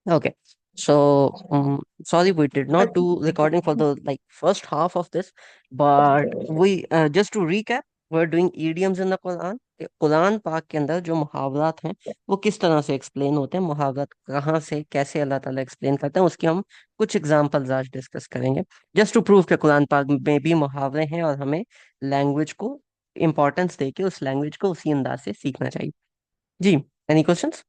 Okay. So, sorry, we did not do recording for the like first half of this, but we just to recap, we're doing idioms in the Quran. Quran पाक के अंदर जो मुहावरात हैं वो किस तरह से एक्सप्लेन होते हैं, मुहावरात कहाँ से कैसे अल्लाह ताला एक्सप्लेन करते हैं, उसकी हम कुछ एग्जांपल्स आज डिस्कस करेंगे, जस्ट टू प्रूव कि कुरान पाक में भी मुहावरे हैं और हमें लैंग्वेज को इम्पोर्टेंस देके उस लैंग्वेज को उसी अंदाज से सीखना चाहिए। जी, एनी क्वेश्चंस?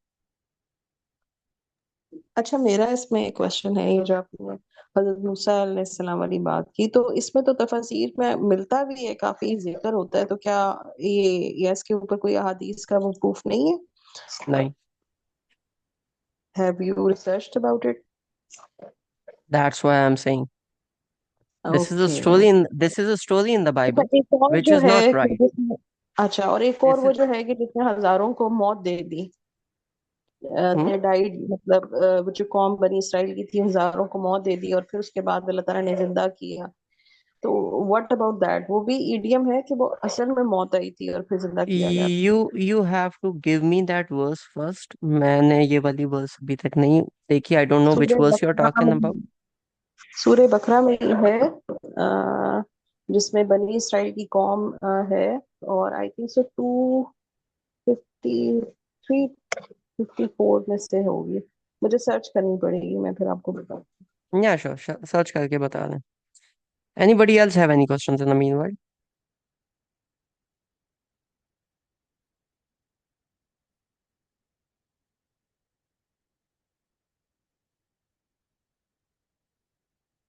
अच्छा, मेरा इसमें एक क्वेश्चन है। ये जो आपने हजरत मूसा अलैहिस्सलाम वाली बात की, तो इसमें तो तफसीर में मिलता भी है, काफी जिक्र होता है, तो क्या ये इसके ऊपर कोई अहादीस का मौकूफ नहीं है? नहीं, have you researched about it? That's why I am saying okay. this is a story in the अच्छा, Bible एक और which जो is है not कि right. अच्छा, और एक और This वो is जो है कि जिसने हजारों को मौत दे दी। hmm? दे डाइड, मतलब वो जो कौम बनी इसराइल की थी, हजारों को मौत दे दी और फिर उसके बाद अल्लाह ताला ने जिंदा किया। तो व्हाट अबाउट दैट? वो भी ईडियम है कि वो असल में मौत आई थी और फिर जिंदा किया गया था? You have to give me that verse first. मैंने ये वाली वर्स अभी तक नहीं देखी. I don't know which सूरह verse you're बकरा talking about. में, सूरह बकरा में ही है, जिसमें बनी इसराइल की कौम है। और आई थिंक सो 253, 54 में से होगी। मुझे सर्च करनी पड़ेगी, मैं फिर आपको बताऊँ। Yeah, sure, सर्च करके बता दें. Anybody else have any questions in the meanwhile?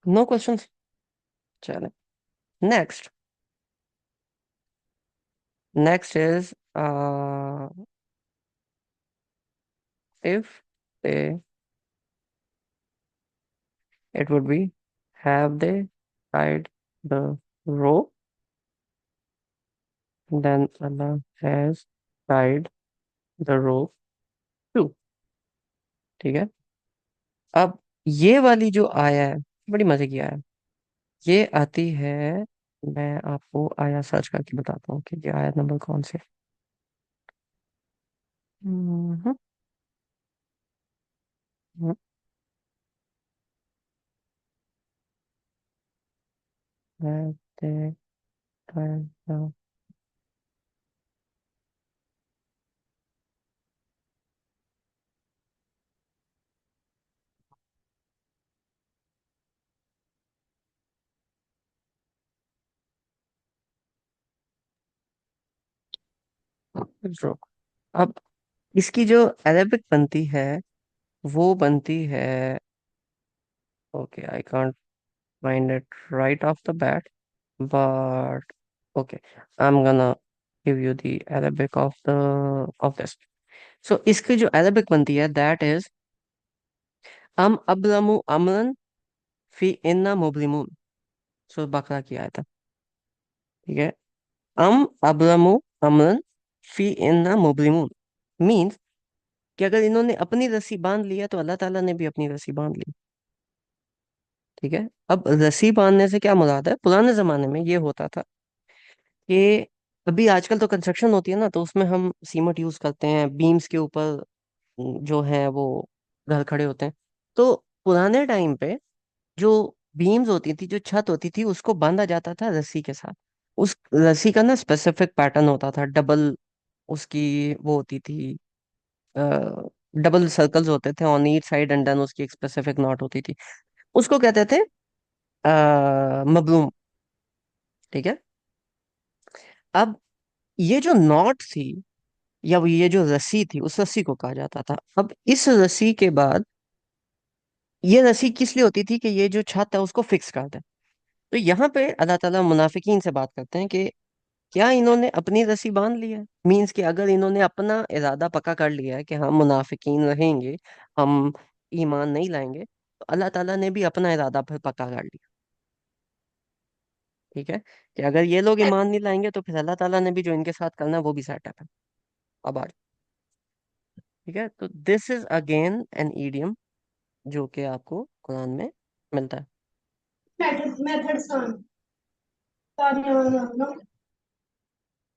No questions. चलें. Next. Next is if they, it would be, have they tied the rope, then Allah has tied the rope too. ठीक है. अब ये वाली जो आया है, बड़ी मजे की आया है. ये आती है, मैं आपको आया सर्च करके बताता हूँ कि ये आयत नंबर कौन से. हम्म, हम्म, have they tied the rope? अब इसकी जो अरेबिक बनती है वो बनती है, okay I can't find it right off the bat, but okay, I am gonna give you the Arabic of this. So इसकी जो अरेबिक बनती है दैट इज अबलमु अमरन फी इन्ना मुबलिमून. सो बकरा की आयत है. ठीक है. अबलमु अमरन फी इन्ना मुबलिमून मीन्स कि अगर इन्होंने अपनी रस्सी बांध ली है तो अल्लाह ताला ने भी अपनी रस्सी बांध ली. ठीक है. अब रस्सी बांधने से क्या मुराद है, पुराने जमाने में ये होता था कि अभी आजकल तो कंस्ट्रक्शन होती है ना, तो उसमें हम सीमेंट यूज करते हैं बीम्स के ऊपर, जो है वो घर खड़े होते हैं. तो पुराने टाइम पे जो बीम्स होती थी, जो छत होती थी, उसको बांधा जाता था रस्सी के साथ. उस रस्सी का ना स्पेसिफिक पैटर्न होता था, डबल उसकी वो होती थी, डबल सर्कल्स होते थे on each side and then उसकी एक स्पेसिफिक नॉट होती थी. उसको कहते थे मबलूम. ठीक है. अब ये जो नॉट थी या वो ये जो रस्सी थी, उस रस्सी को कहा जाता था. अब इस रस्सी के बाद ये रस्सी किस लिए होती थी कि ये जो छत है उसको फिक्स कर दे. तो यहाँ पे अल्लाह ताला मुनाफिकीन से बात करते हैं कि क्या इन्होंने अपनी रस्सी बांध ली है. मीन्स कि अगर इन्होंने अपना इरादा पक्का कर लिया है कि हम मुनाफिकीन रहेंगे, हम ईमान नहीं लाएंगे, तो अल्लाह ताला ने भी अपना इरादा फिर पक्का कर लिया. ठीक है. कि अगर ये लोग ईमान नहीं लाएंगे तो फिर अल्लाह ताला ने भी जो इनके साथ करना है वो भी सेटअप है. अब आ. ठीक है. तो this is again an idiom जो कि आपको कुरान में मिलता है. मेथड सन।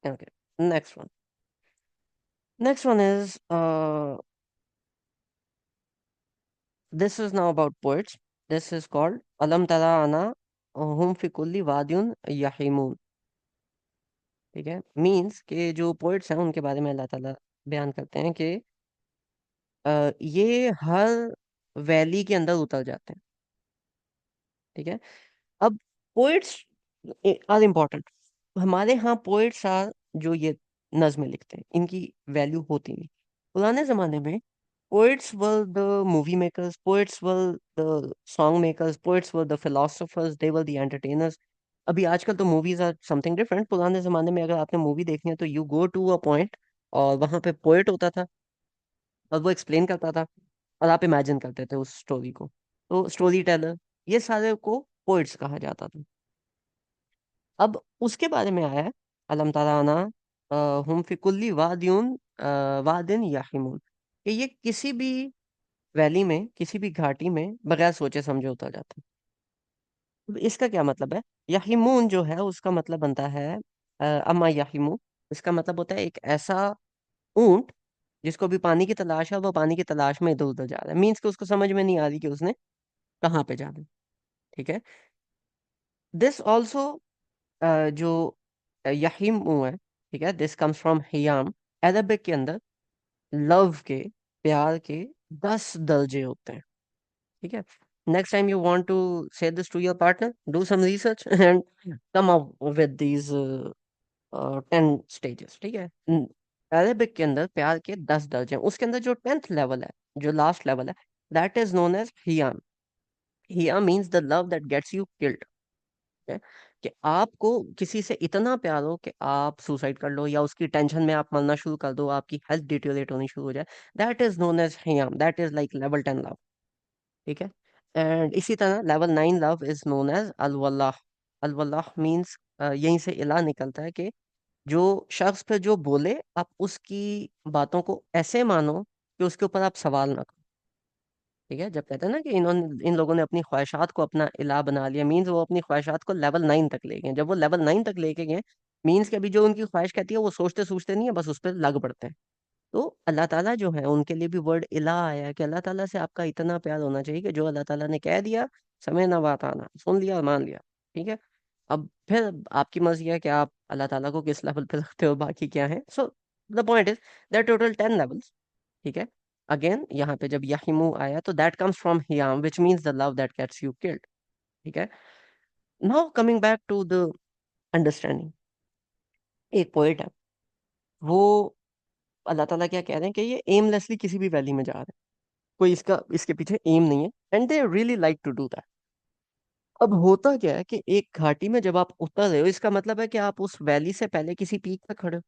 Okay. Next one. Next one is this is now about poets. This is called अलम तरा आना हुम फी कुल्ली वादियुन यहीमून. ठीक है, मीन्स कि जो पोइट्स हैं उनके बारे में अल्लाह ताला बयान करते हैं कि ये हर वैली के अंदर उतर जाते हैं. ठीक है. अब पोइट्स आर इम्पोर्टेंट. हमारे यहाँ पोइट्स आर जो ये नज्में लिखते हैं इनकी वैल्यू होती नहीं. पुराने जमाने में poets were the movie makers, poets were the song makers, poets were the philosophers, they were the entertainers. अभी आजकल तो मूवीज आर समथिंग डिफरेंट. पुराने जमाने में अगर आपने मूवी देखनी है तो you go to a point और वहां पे पोइट होता था और वो एक्सप्लेन करता था और आप इमेजिन करते थे उस स्टोरी को. तो स्टोरी टेलर, ये सारे को पोइट्स कहा जाता था. अब उसके बारे में आया है अलम तराना हुम फी कुल्ली वादियुन वादिन याहिमून, कि ये किसी भी वैली में, किसी भी घाटी में बगैर सोचे समझे उतर जाते हैं. अब इसका क्या मतलब है? याहिमून जो है उसका मतलब बनता है अमा याहिमू. इसका मतलब होता है एक ऐसा ऊंट जिसको भी पानी की तलाश है, वो पानी की तलाश में इधर उधर जा रहा है. मीन्स कि उसको समझ में नहीं आ रही कि उसने कहाँ पे जाना है. ठीक है. दिस ऑल्सो जो यहीम है, ठीक है, दिस कम्स फ्रॉम हियाम. अरबिक के अंदर लव के, प्यार के 10 दर्जे होते हैं. ठीक है. Next time you want to say this to your partner, do some research and come up with these 10 stages. ठीक है. अरबिक के अंदर प्यार के 10 दर्जे हैं. उसके अंदर जो 10th लेवल है, जो लास्ट लेवल है, दैट इज नोन एज हियाम. हिया means the love that gets you killed. है कि आपको किसी से इतना प्यार हो कि आप सुसाइड कर लो या उसकी टेंशन में आप मरना शुरू कर दो, आपकी हेल्थ डिटेरियोरेट होनी शुरू हो जाए. दैट इज नोन एज हियाम, that is like level 10 love. ठीक है. एंड इसी तरह level 9 love is known as अलवल्लाह. अलवल्लाह मीन्स यहीं से इला निकलता है कि जो शख्स पे जो बोले आप उसकी बातों को ऐसे मानो कि उसके ऊपर आप सवाल ना करो. ठीक है. जब कहते हैं ना कि इन लोगों ने अपनी ख्वाहिशात को अपना इलाह बना लिया, मीन्स वो अपनी ख्वाहिशात को लेवल 9 तक ले गए. जब वो लेवल 9 तक लेके गए, मीन्स कि अभी जो उनकी ख्वाहिश कहती है वो सोचते सोचते नहीं है, बस उस पर लग पड़ते हैं. तो अल्लाह ताला जो है उनके लिए भी वर्ड इलाह आया है कि अल्लाह ताला से आपका इतना प्यार होना चाहिए कि जो अल्लाह ताला ने कह दिया, समय ना बात आना, सुन लिया और मान लिया. ठीक है. अब फिर आपकी मर्जी है कि आप अल्लाह ताला को किस लेवल पे रखते हो, बाकी क्या है. So the point is that total 10 levels. ठीक है. अगेन यहाँ पे जब याहिमू आया तो दैट कम्स फ्रॉम हियाम which means the love that gets you killed. ठीक है. Now coming back to the understanding. एक पोएट है, वो अल्लाह ताला क्या कह रहे हैं कि ये एमलेसली किसी भी वैली में जा रहे हैं, कोई इसका इसके पीछे एम नहीं है, and they really like to do that. अब होता क्या है कि एक घाटी में जब आप उतर रहे हो, इसका मतलब है कि आप उस वैली से पहले किसी पीक पे खड़े हो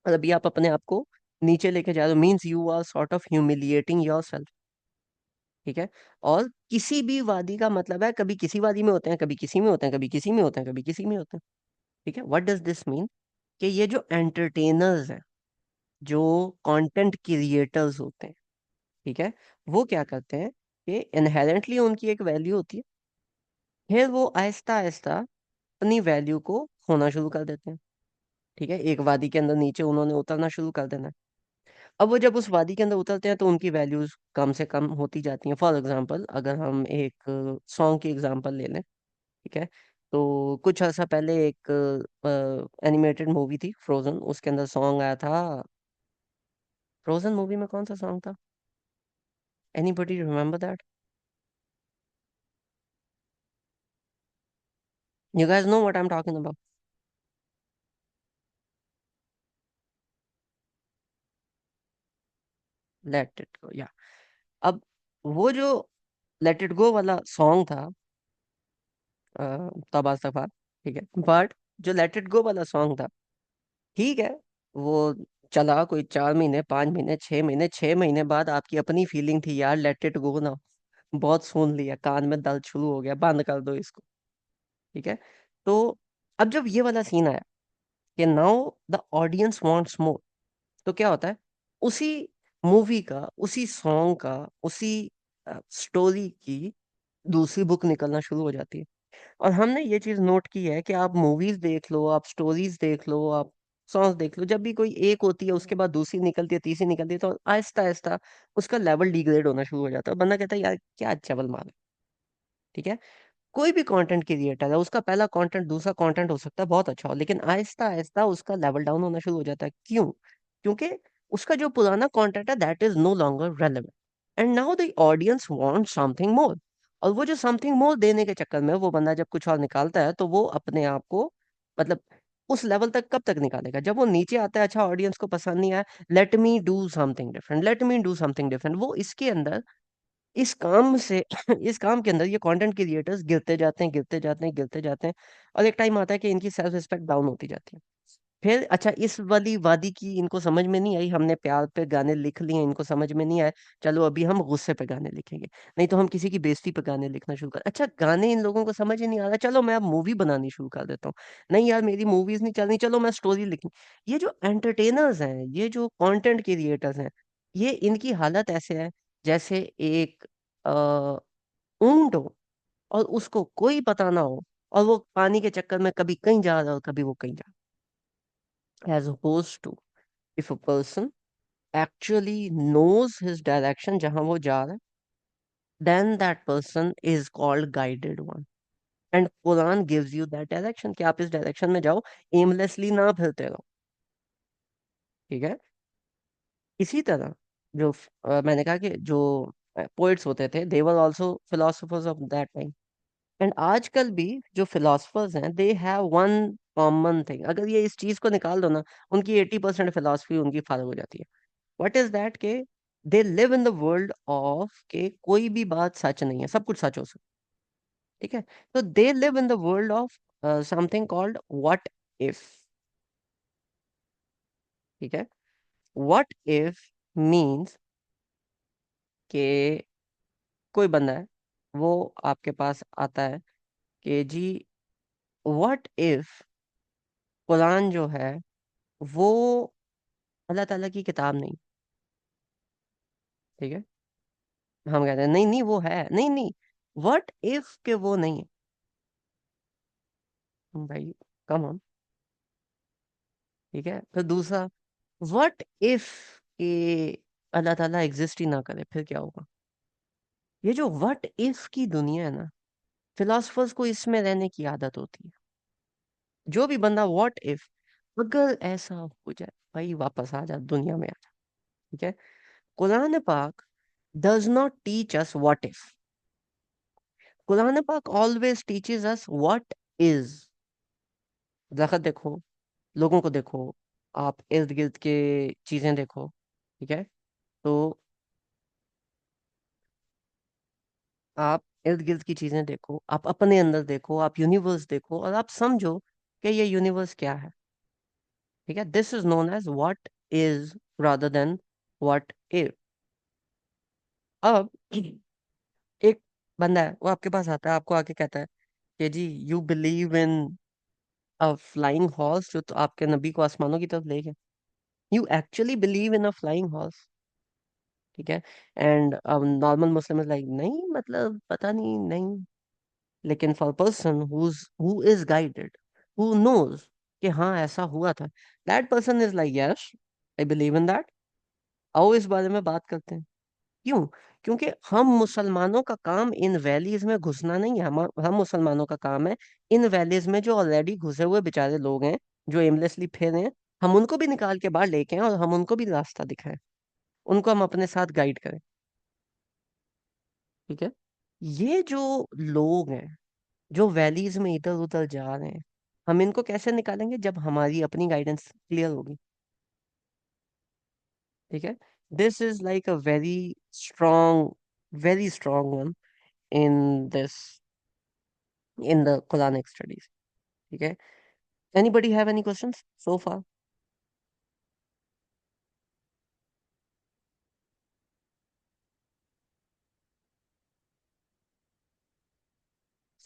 और अभी आप अपने आप को नीचे लेके जा रहे हो. Means you are sort of humiliating yourself. ठीक है. और किसी भी वादी का मतलब है कभी किसी वादी में होते हैं, कभी किसी में होते हैं, कभी किसी में होते हैं, कभी किसी में होते हैं. ठीक है. What does this mean? कि ये जो एंटरटेनर्स हैं, जो कंटेंट क्रिएटर्स होते हैं, ठीक है, वो क्या करते हैं कि इनहेरेंटली उनकी एक वैल्यू होती है, फिर वो आहिस्ता आहिस्ता अपनी वैल्यू को खोना शुरू कर देते हैं. ठीक है. एक वादी के अंदर नीचे उन्होंने उतरना शुरू कर देना है. अब वो जब उस वादी के अंदर उतरते हैं तो उनकी वैल्यूज कम से कम होती जाती हैं. फॉर एग्जांपल अगर हम एक सॉन्ग की एग्जांपल ले लें. ठीक है. तो कुछ अर्सा पहले एक एनिमेटेड मूवी थी फ्रोजन, उसके अंदर सॉन्ग आया था. फ्रोजन मूवी में कौन सा सॉन्ग था? Anybody remember that? You guys know what I am talking about? Let it go, या. अब वो जो लेट इट गो वाला सॉन्ग था, तौबा इस्तगफार. ठीक है. बट जो लेट इट गो वाला सॉन्ग था, ठीक है, वो चला कोई 4 महीने, 5 महीने, 6 महीने. 6 महीने बाद आपकी अपनी फीलिंग थी यार लेट इट गो ना, बहुत सुन लिया, कान में दर्द शुरू हो गया, बंद कर दो इसको. ठीक है. तो अब जब ये वाला सीन आया कि नाउ द ऑडियंस वांट्स मोर, तो क्या होता है, उसी मूवी का, उसी सॉन्ग का, उसी स्टोरी की दूसरी बुक निकलना शुरू हो जाती है. और हमने ये चीज नोट की है कि आप मूवीज देख लो, आप स्टोरीज देख लो, आप सॉन्ग्स देख लो, जब भी कोई एक होती है उसके बाद दूसरी निकलती है, तीसरी निकलती है, तो आहिस्ता आहिस्ता उसका लेवल डिग्रेड होना शुरू हो जाता है, बंदा कहता है यार क्या चवल मार। ठीक है। कोई भी कंटेंट क्रिएटर है, उसका पहला कंटेंट दूसरा कंटेंट हो सकता है बहुत अच्छा हो, लेकिन आहिस्ता आहिस्ता उसका लेवल डाउन होना शुरू हो जाता है। क्यों? क्योंकि उसका जो पुराना कंटेंट है that is no longer relevant, and now the audience want something more. और वो जो समथिंग मोर देने के चक्कर में वो बंदा जब कुछ और निकालता है तो वो अपने आप को, मतलब उस लेवल तक कब तक निकालेगा? जब वो नीचे आता है, अच्छा ऑडियंस को पसंद नहीं आया, let me do something different, let me do something different, वो इसके अंदर इस काम से इस काम के अंदर ये कंटेंट क्रिएटर्स गिरते जाते हैं, गिरते जाते हैं, गिरते जाते हैं, और एक टाइम आता है कि इनकी सेल्फ रिस्पेक्ट डाउन होती जाती है। फिर अच्छा इस वाली वादी की इनको समझ में नहीं आई, हमने प्यार पे गाने लिख लिए, इनको समझ में नहीं आए, चलो अभी हम गुस्से पे गाने लिखेंगे, नहीं तो हम किसी की बेइज्जती पे गाने लिखना शुरू कर, अच्छा गाने इन लोगों को समझ ही नहीं आ रहा, चलो मैं अब मूवी बनानी शुरू कर देता हूँ, नहीं यार मेरी मूवीज नहीं चल रही, चलो मैं स्टोरी लिखूं। ये जो एंटरटेनर्स हैं, ये जो कंटेंट क्रिएटर्स हैं, ये इनकी हालत ऐसे है जैसे एक आ, ऊंट हो और उसको कोई पता ना हो, और वो पानी के चक्कर में कभी कहीं जा रहा है और कभी वो कहीं जा रहा है, as oppose to if a person actually knows his direction जहां वो जा रहा है, then that person is called guided one, and Quran gives you that direction कि आप इस डायरेक्शन में जाओ, एमलेसली ना फिरते रहो। ठीक है। इसी तरह जो मैंने कहा कि जो पोइट्स होते थे, they were also philosophers of that time, and आजकल भी जो फिलोसफर्स हैं they have one common thing, अगर ये इस चीज को निकाल दो ना, उनकी 80% फिलोसफी उनकी फालतू हो जाती है। व्हाट इज दैट के they live in the world of के कोई भी बात सच नहीं है, सब कुछ सच हो सकता है। ठीक है। तो they live in the world of something called what if. ठीक है। व्हाट इफ मीन्स कि कोई बंदा है, वो आपके पास आता है कि जी व्हाट इफ कुरान जो है वो अल्लाह ताला की किताब नहीं। ठीक है। हम कहते हैं नहीं नहीं वो है, नहीं नहीं, व्हाट इफ के वो नहीं है। भाई कम ऑन। ठीक है। फिर दूसरा, व्हाट इफ के अल्लाह ताला एग्जिस्ट ही ना करे, फिर क्या होगा? ये जो व्हाट इफ की दुनिया है ना, फिलोसफर्स को इसमें रहने की आदत होती है। जो भी बंदा व्हाट इफ, अगर ऐसा हो जाए, भाई वापस आ जा दुनिया में आ जा। ठीक है। कुरान पाक does not teach us what if, कुरान पाक always teaches us what is. दरख्त देखो, लोगों को देखो, आप इर्द गिर्द के चीजें देखो। ठीक है। तो आप इर्द गिर्द की चीजें देखो, आप अपने अंदर देखो, आप यूनिवर्स देखो, और आप समझो कि ये यूनिवर्स क्या है। ठीक है। This is known as what is rather than what if. अब एक बंदा है, वो आपके पास आता है, आपको आके कहता है कि जी you believe in a flying horse, जो तो आपके नबी को आसमानों की तरफ ले गया, you actually believe in a flying horse. ठीक है। And normal Muslim is like नहीं, मतलब पता नहीं, नहीं। लेकिन for person who is guided, who knows कि हाँ ऐसा हुआ था, that person is like yes I believe in that, आओ इस बारे में बात करते हैं। क्यों? क्योंकि हम मुसलमानों का काम इन वैलीज में घुसना नहीं है, हम मुसलमानों का काम है इन वैलीज में जो ऑलरेडी घुसे हुए बेचारे लोग हैं, जो एमलेसली फिर रहे हैं, हम उनको भी निकाल के बाहर लेके आए और हम उनको भी रास्ता दिखाएं, उनको हम अपने साथ गाइड करें। ठीक है। ये जो लोग हैं जो वैलीज में इधर उधर जा रहे हैं, हम इनको कैसे निकालेंगे? जब हमारी अपनी गाइडेंस क्लियर होगी। ठीक है। This is like a very strong one in this, in the Quranic studies. ठीक है। Anybody have any questions so far?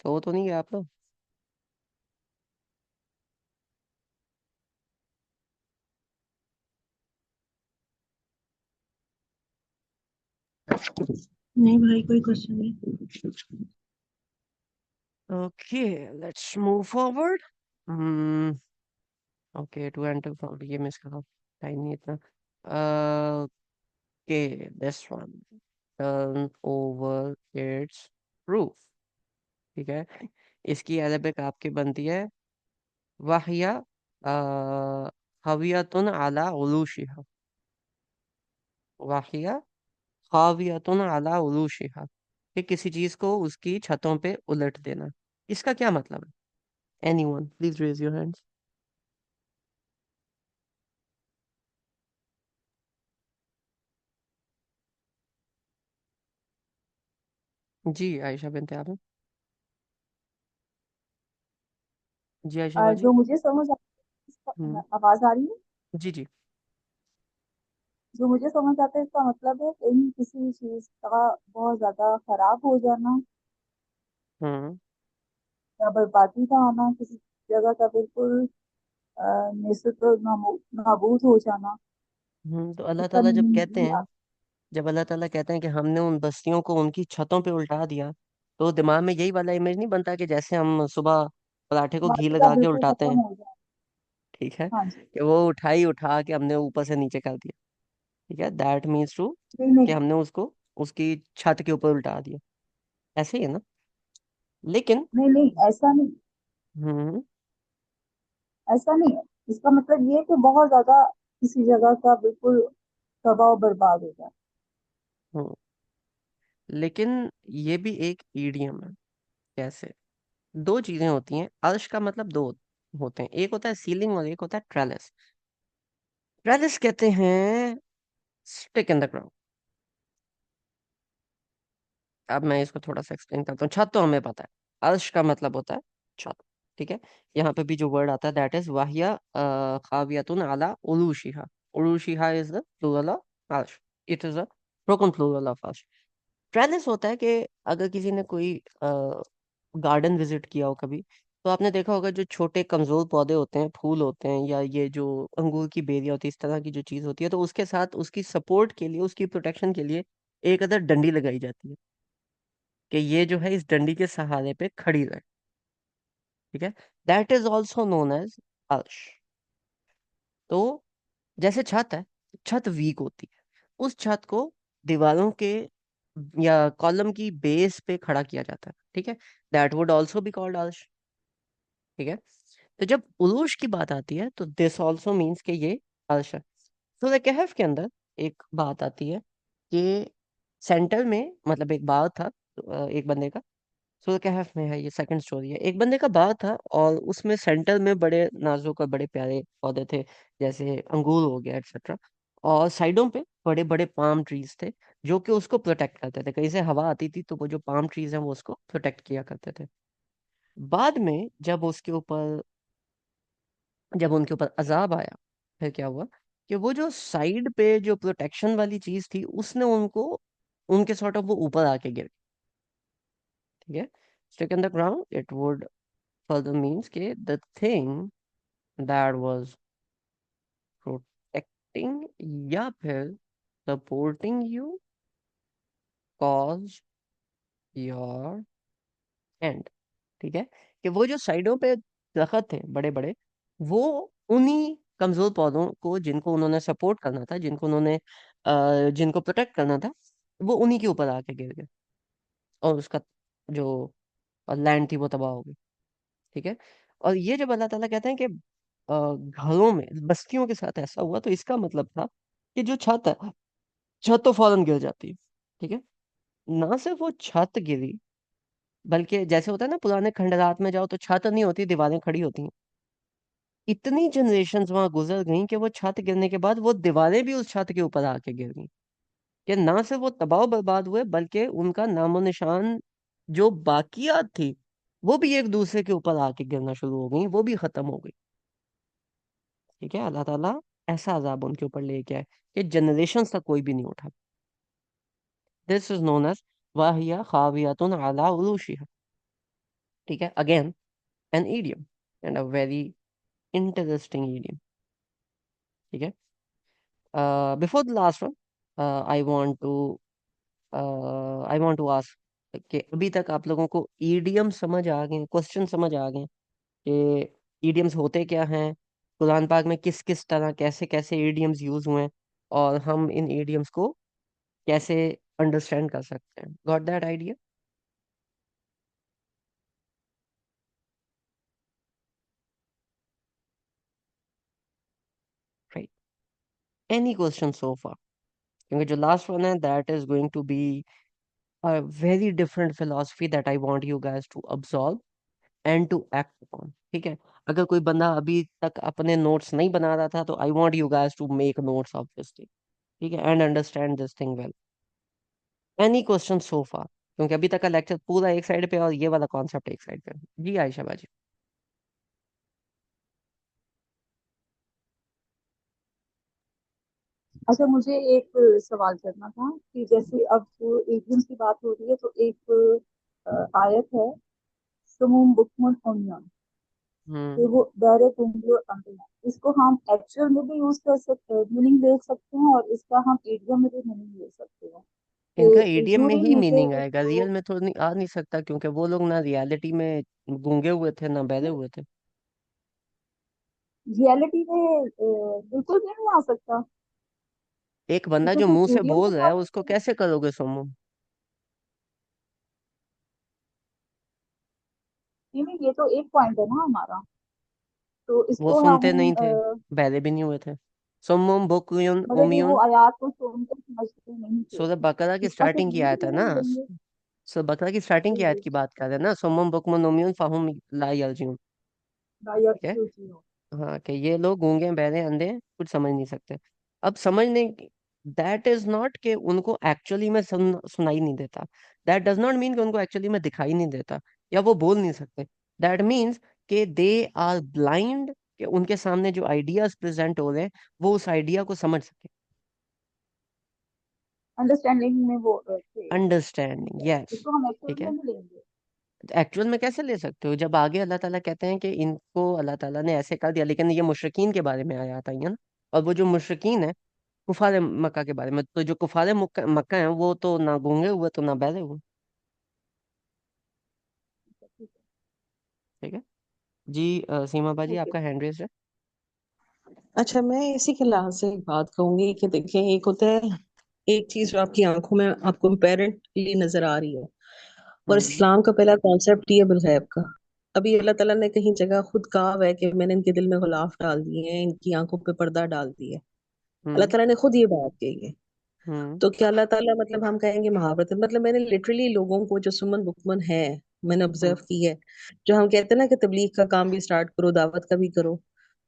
So तो नहीं गया आप लोग? नहीं भाई, कोई क्वेश्चन नहीं। Okay, let's move forward. Okay, to enter from, ये मिस करा, टाइम नहीं इतना। Okay, this one, turn over it's roof. ठीक है, इसकी अरबिक आपकी बनती है वाहिया हवियतुन अला उलूशिहा। वाहिया हावियतुन अला उलूशिहा, कि किसी चीज को उसकी छतों पे उलट देना। इसका क्या मतलब है? Anyone please raise your hands. जी आयशा बिनते आपने। जी आयशा बाजी। जो मुझे समझ हम्म। आवाज आ रही है। जी जी। जो मुझे समझ आता है इसका मतलब है कहीं किसी चीज का बहुत ज्यादा खराब हो जाना हम्म। या बर्बादी का आना, किसी जगह का बिल्कुल निस्त नाबूद हो जाना। तो अल्लाह इसका ताला जब मीनिंग कहते ये हैं, जब अल्लाह ताला कहते हैं कि हमने उन बस्तियों को उनकी छतों पे उल्टा दिया, तो दिमाग में यही वाला इमेज नहीं बनता कि जैसे हम सुबह पराठे को घी माशरा लगा के बिल्कुल उल्टाते खत्म हैं। हो जाए। ठीक है, हाँ जी। कि वो उठा के हमने ऊपर से नीचे कर दिया। ठीक है, दैट मीन्स टू, नहीं कि नहीं हमने उसको उसकी छत के ऊपर उल्टा दिया। ऐसे ही है ना? लेकिन नहीं नहीं, ऐसा नहीं। हम्म ऐसा नहीं है। इसका मतलब ये है कि बहुत ज्यादा किसी जगह का बिल्कुल तबाह और बर्बाद हो जाए। हम्म लेकिन ये भी एक ईडियम है। कैसे? दो चीजें होती हैं, अर्श का मतलब दो होते हैं, एक होता है सीलिंग और एक होता है ट्रेलिस। ट्रेलिस कहते हैं स्टिक इन द ग्राउंड। अब मैं इसको थोड़ा सा एक्सप्लेन करता हूँ। छत तो हमें पता है, अर्श का मतलब होता है छत। ठीक है, यहाँ पे भी जो वर्ड आता है दैट इज वाहिया खावियतुन अला उलूशिहा। उलूशिहा इज द प्लूरल ऑफ अर्श, it is a broken plural of अर्श। ट्रेलिस होता है कि अगर किसी ने कोई गार्डन विजिट किया हो कभी, तो आपने देखा होगा जो छोटे कमजोर पौधे होते हैं, फूल होते हैं, या ये जो अंगूर की बेरियां होती है, इस तरह की जो चीज होती है, तो उसके साथ उसकी सपोर्ट के लिए, उसकी प्रोटेक्शन के लिए एक अदर डंडी लगाई जाती है, कि ये जो है इस डंडी के सहारे पे खड़ी रहे। ठीक है, that is also known as अर्श। तो जैसे छत है, छत वीक होती है, उस छत को दीवारों के या कॉलम की बेस पे खड़ा किया जाता है। ठीक है, that would also be called अर्श। ठीक है, तो जब उरूज की बात आती है तो दिस ऑल्सो मीन्स कि ये अर्श है। सूरह कहफ के अंदर एक बात आती है कि सेंटर में, मतलब एक बाग था एक बंदे का। सूरह कहफ में है, ये सेकंड स्टोरी है। एक बंदे का बाग था और उसमें सेंटर में बड़े नाजुक और बड़े प्यारे पौधे थे, जैसे अंगूर हो गया एक्सेट्रा। और साइडों पे बड़े बड़े पाम ट्रीज थे, जो कि उसको प्रोटेक्ट करते थे। कहीं से हवा आती थी तो वो जो पाम ट्रीज हैं वो उसको प्रोटेक्ट किया करते थे। बाद में जब उनके ऊपर अजाब आया, फिर क्या हुआ कि वो जो साइड पे जो प्रोटेक्शन वाली चीज थी, उसने उनको, उनके सॉर्ट ऑफ वो ऊपर आके गिर। ठीक है, stick in the ground, it would further means कि the thing that was protecting या फिर supporting you caused your end। ठीक है, कि वो जो साइडों पे दरख्त थे बड़े बड़े, वो उन्हीं कमजोर पौधों को जिनको उन्होंने सपोर्ट करना था, जिनको प्रोटेक्ट करना था, वो उन्हीं के ऊपर आके गिर गए, और उसका जो लैंड थी वो तबाह हो गई। ठीक है, और ये जब अल्लाह ताला कहते हैं कि घरों में, बस्तियों के साथ ऐसा हुआ, तो इसका मतलब था कि जो छत है, छत तो फौरन गिर जाती है। ठीक है, ना सिर्फ वो छत गिरी, बल्कि जैसे होता है ना, पुराने खंडरात में जाओ तो छत नहीं होती, दीवारें खड़ी होती हैं। इतनी जनरेशन्स वहां गुजर गई कि वो छत गिरने के बाद वो दीवारें भी उस छत के ऊपर आके गिर गई। कि ना सिर्फ वो तबाह बर्बाद हुए, बल्कि उनका नामो निशान, जो बाकियात थी, वो भी एक दूसरे के ऊपर आके गिरना शुरू हो गई, वो भी खत्म हो गई। ठीक है, अल्लाह ताला ऐसा अजाब उनके ऊपर लेके आए कि जनरेशन तक कोई भी नहीं उठा। दिस इज नोन एज वाहिया खावियतुन अला उरूशिहा। ठीक है, again an idiom, and a very interesting idiom. ठीक है, before the last one, I want to I want to ask कि अभी तक आप लोगों को ईडियम समझ आ गए, क्वेश्चन समझ आ गए कि ईडियम्स होते क्या हैं, कुरान पाक में किस किस तरह कैसे कैसे इडियम्स यूज हुए हैं, और हम इन इडियम्स को कैसे अंडरस्टैंड कर सकते हैं। Got that idea? Right. Any question so far? क्योंकि जो लास्ट वन है that is going to be a very different philosophy that I want you guys to absorb and to act upon. ठीक है? अगर कोई बंदा अभी तक अपने नोट्स नहीं बना रहा था, तो I want you guys to make notes of this thing. ठीक है? And understand this thing well. Any question so far? क्योंकि अभी तक का लेक्चर पूरा एक साइड पे और ये वाला कॉन्सेप्ट एक साइड पे। जी आयशा बाजी। अच्छा, मुझे एक सवाल करना था कि जैसे अब एटीएम की बात हो रही है, तो एक आयत है, सुमुम बुकमुन उमयन, कि हम्म। वो बहरे गूंगे और अंधे हैं। इसको हम एक्चुअल में भी यूज कर सकते, मीनिंग ले सकते हैं, और इसका हम इडियम में भी मीनिंग ले सकते हैं। इनका कि ईडीएम में यूजुअली ही मुझे मीनिंग आएगा, जो रियल में तो नहीं आ नहीं सकता, क्योंकि वो लोग ना रियलिटी में गूंगे हुए थे ना बहरे हुए थे। रियलिटी में बिल्कुल भी नहीं आ सकता, एक बंदा इसको जो सिर्फ मुंह से इडियम बोल से रहा है साबित उसको करें। कैसे करोगे सुमो? नहीं नहीं, ये तो एक पॉइंट है ना हमारा, तो वो इसको सुनते हम नहीं थे, बहरे भी नहीं हुए थे। सुम्मुम बुकयुन मतलब कि वो उमियुन। आयात को सुनकर समझते नहीं थे, सूरह बकरा की इसका सिर्फ स्टार्टिंग की ये आयत है ना। मीनिंग लेंगे। सूरह बकरा की स्टार्टिंग की आयत जी की बात कर रहे हैं ना, सुम्मुम बुकमुन उमियुन फहुम ला यर्जिऊन। ठीक है? जी। हाँ, कि ये लोग गूंगे बहरे अंधे हैं, कुछ समझ नहीं सकते। अब समझने, दैट इज नॉट कि उनको एक्चुअली में सुनाई नहीं देता। दैट डज नॉट मीन कि उनको एक्चुअली में दिखाई नहीं देता या वो बोल नहीं सकते। दैट मीन्स कि दे आर ब्लाइंड, कि उनके सामने जो आइडियाज प्रेजेंट हो रहे हैं वो उस आइडिया को समझ सके। अंडरस्टैंडिंग में वो थे, अंडरस्टैंडिंग, यस। इसको हम एक्चुअल ठीक है? में भी लेंगे। एक्चुअल में कैसे ले सकते हो जब आगे अल्लाह ताला कहते हैं कि इनको अल्लाह ताला ने ऐसे कर दिया, लेकिन ये मुशरिकीन के बारे में आया था ये ना। और वो जो मुशरिकीन है कुफार मक्का के बारे में, तो जो कुफार मक्का मक्का है वो तो ना गूंगे हुए तो ना बहरे हुए। ठीक है। ठीक है? जी सीमा बाजी ठीक है। आपका हैंड रेस है। अच्छा, मैं इसी के लिहाज से एक बात कहूंगी कि देखें, एक होता है, एक चीज जो आपकी आंखों में आपको अपेरेंटली नजर आ रही है, और हम्म। इस्लाम का पहला कॉन्सेप्ट ही है बिलगैब का। अभी अल्लाह ताला ने कहीं जगह खुद कहा हुआ है कि मैंने इनके दिल में गुलाफ डाल दिए हैं, इनकी आंखों पे पर्दा डाल दिया है। अल्लाह हम्म। ताला ने खुद ये बात कही है। हम्म। तो क्या अल्लाह ताला, मतलब हम कहेंगे महावरत, मतलब मैंने लिटरली लोगों को जो सुमन बुकमन है, मैंने हम्म। ऑब्जर्व की है, जो हम कहते हैं ना कि तबलीग का काम भी स्टार्ट करो, दावत का भी करो,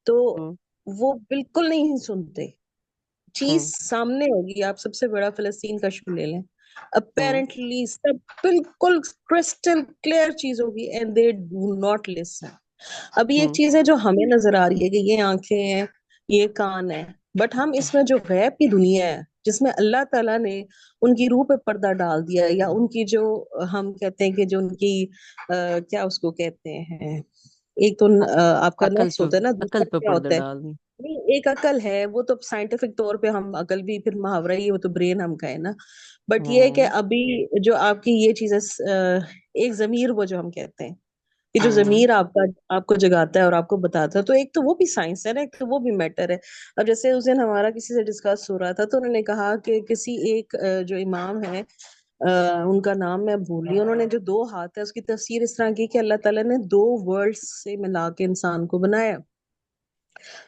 तो हम्म। वो बिल्कुल नहीं सुनते। चीज हम्म। सामने होगी, आप सबसे बड़ा फिलिस्तीन का इशू ले लें, हम्म। अपेरेंटली सब बिल्कुल क्रिस्टल क्लियर चीज होगी, and they do not listen. अभी एक हम्म। चीज है जो हमें नजर आ रही है कि ये आंखें हैं, ये कान है, बट हम इसमें जो गैब की दुनिया है, जिसमें अल्लाह ताला ने उनकी रूह पे पर्दा डाल दिया है, या उनकी जो हम कहते हैं कि जो उनकी क्या उसको कहते हैं, एक तो आपका अकल नफ्स पे, होता है ना, अकल दूसरा पे क्या पर्दे होता है। डाल दी। नहीं, एक अकल है, वो तो साइंटिफिक तौर पे हम अकल भी फिर मुहावरा ही है, वो तो ब्रेन हम का है ना। बट ये है कि हम्म। अभी जो आपकी ये चीज है, एक जमीर, वो जो हम कहते हैं, ये जो हम्म। जमीर आपका आपको जगाता है और आपको बताता है, तो एक तो वो भी साइंस है ना, एक तो वो भी मैटर है। अब जैसे उस दिन हमारा किसी से डिस्कस हो रहा था, तो उन्होंने कहा कि किसी एक जो इमाम है, उनका नाम मैं भूल रही हूँ, उन्होंने जो दो हाथ है उसकी तफसीर इस तरह की कि अल्लाह ताला ने दो वर्ल्ड्स से मिला के इंसान को बनाया।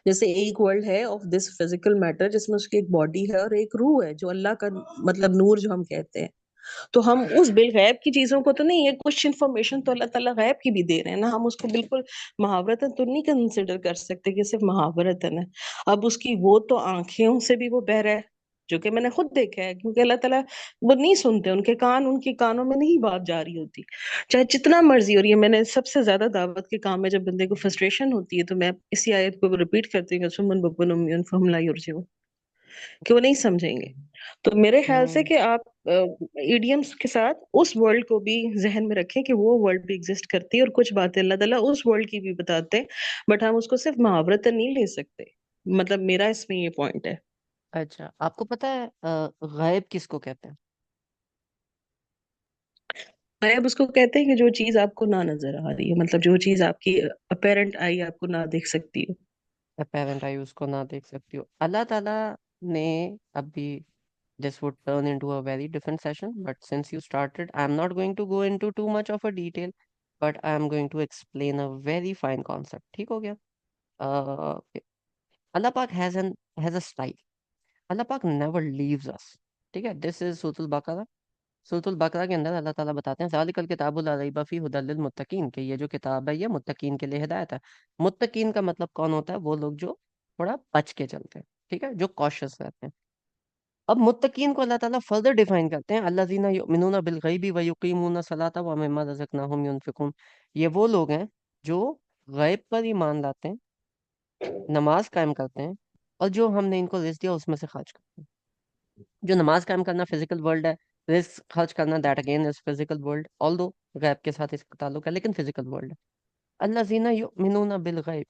जैसे एक वर्ल्ड है ऑफ दिस फिजिकल मैटर, जिसमें उसकी एक बॉडी है और एक रूह है, जो अल्लाह का मतलब नूर जो हम कहते हैं। तो हम उस बिल गैब की चीजों को तो नहीं, ये कुछ इन्फॉर्मेशन तो अल्लाह ताला गैब की भी दे रहे हैं ना, हम उसको बिल्कुल महावरतन तो नहीं कंसिडर कर सकते कि सिर्फ महावरतन है। अब उसकी वो तो आंखें से भी वो बह रहा है, जो कि मैंने खुद देखा है, क्योंकि अल्लाह ताला वो नहीं सुनते, उनके कान, उनके कानों में नहीं बात जा रही होती, चाहे जितना मर्जी हो रही है। मैंने सबसे ज्यादा दावत के काम में जब बंदे को फ्रस्ट्रेशन होती है, तो मैं इसी आयत को रिपीट करती हूँ, सुमन बब्बन उम्मीन फहम ला युरजिऊन, कि वो नहीं समझेंगे। तो मेरे ख्याल से हम्म। कि आप इडियम्स के साथ उस वर्ल्ड को भी जहन में रखें कि वो वर्ल्ड भी एग्जिस्ट करती है, और कुछ बातें अल्लाह ताला उस वर्ल्ड की भी बताते हैं, बट हम उसको सिर्फ मुहावरतन नहीं ले सकते। मतलब मेरा इसमें ये पॉइंट है। अच्छा, आपको पता है गैब किसको कहते हैं? गायब उसको कहते हैं कि जो चीज आपको ना नजर आ रही है, मतलब जो चीज आपकी अपेरेंट आई आपको ना दिख सकती हो। अपेरेंट आई उसको ना देख सकती हो। अल्लाह ताला ने अभी, this would turn into a very different session, but since you started, I'm not going to go into too much of a detail, but I am going to explain a very fine concept. ठीक हो गया? Okay. Allah Pak has a style. Allah Pak never leaves us. ठीक है? This is सूरत बकरा। सूरत बकरा के अंदर अल्लाह ताला बताते हैं ज़ालिकल किताबु ला रैब फीह हुदल लिल मुत्तकीन, कि ये जो किताब है ये मुत्तकीन के लिए हिदायत है। मुत्तकीन का मतलब कौन होता है? वो लोग जो थोड़ा बच के चलते हैं, ठीक है, जो कॉशियस रहते हैं। अब मुत्तकीन को अल्लाह ताला फर्दर डिफाइन करते हैं, अल्लज़ीना युमिनूना बिल गैबी व युकीमूना सलाता व मिम्मा रज़क़नाहुम युनफिकून। ये वो लोग हैं जो गैब पर ईमान लाते हैं, नमाज कायम करते हैं, और जो हमने इनको रिज़्क दिया उसमें से खर्च करते हैं। जो नमाज कायम करना फिजिकल वर्ल्ड है, रिस्क खर्च करना that again is physical world, although गैब के साथ इसका ताल्लुक है, लेकिन फिजिकल वर्ल्ड है। अल्लज़ीना युमिनूना बिल गैब।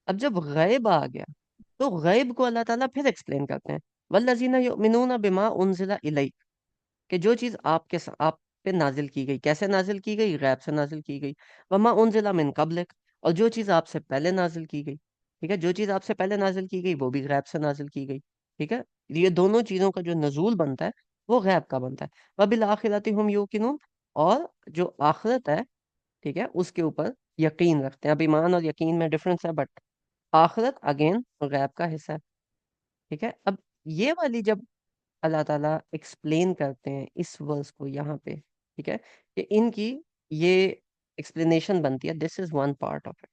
अब जब गैब आ गया तो गैब को अल्लाह ताला फिर एक्सप्लेन करते हैं, वल्लज़ीना युमिनूना बिमा उनज़िला इलैक, कि जो चीज़ आप पे नाजिल की गई, कैसे नाजिल की गई? गैब से नाजिल की गई। वमा उनज़िला मिन क़ब्लिक, और जो चीज़ आपसे पहले नाजिल की गई, ठीक है, जो चीज़ आपसे पहले नाजिल की गई वो भी गैब से नाजिल की गई, ठीक है। ये दोनों चीज़ों का जो नजूल बनता है वो गैब का बनता है। वबिल आखिरति हुम यूकिनून, और जो आखिरत है, ठीक है, उसके ऊपर यकीन रखते हैं। अब ईमान और यकीन में डिफरेंस है, बट आखिरत अगेन गैब का हिस्सा है, ठीक है। अब ये वाली जब अल्लाह ताला एक्सप्लेन करते हैं इस वर्स को यहाँ पे, ठीक है, कि इनकी ये एक्सप्लेनेशन बनती है, this is one part of it,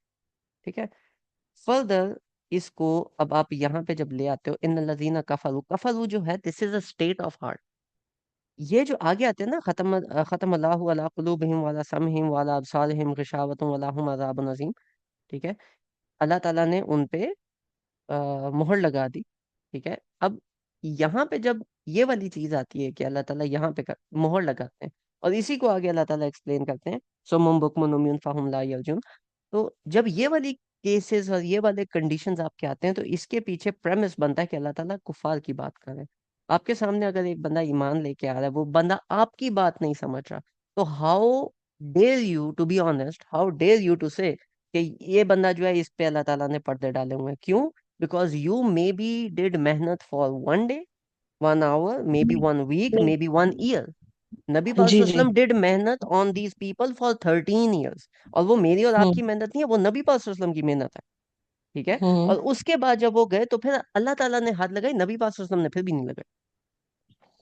ठीक है। फर्दर इसको अब आप यहाँ पे जब ले आते हो, इन लजीना कफरू, कफरू जो है this is a state of heart. ये जो आगे आते हैं ना, खत्म अल्लाहु अला कुलूबिहिम वाला समहिम वाला अबसारिहिम गिशावतुम वाला हुम अज़ाबुन अज़ीम, ठीक है, अल्लाह ताला ने उन पे मोहर लगा दी, ठीक है। अब यहाँ पे जब ये वाली चीज आती है कि अल्लाह ताला यहाँ पे मोहर लगाते हैं, और इसी को आगे अल्लाह ताला एक्सप्लेन करते हैं, सुम्मुम बुकमुन उम्युन फहुम ला यर्जुन। तो जब ये वाली केसेस और ये वाले कंडीशंस आपके आते हैं, तो इसके पीछे प्रेमिस बनता है कि अल्लाह ताला कुफार की बात कर रहे हैं। आपके सामने अगर एक बंदा ईमान लेके आ रहा है, वो बंदा आपकी बात नहीं समझ रहा, तो how dare you to be honest, how dare you to say कि ये बंदा जो है इस पे अल्लाह ताला ने पर्दे डाले हुए हैं। क्यों? Because you may be did मेहनत for 1 day, 1 hour, may be 1 week, may be 1 year. नबी पाक जी जी। वसल्लम डिड मेहनत on these people for 13 years, और वो मेरी और हम्म आपकी मेहनत नहीं है, वो नबी पाक वसल्लम की मेहनत है, ठीक है। हम्म और उसके बाद जब वो गए तो फिर अल्लाह ताला ने हाथ लगाई, नबी पाक वसल्लम ने फिर भी नहीं लगाई,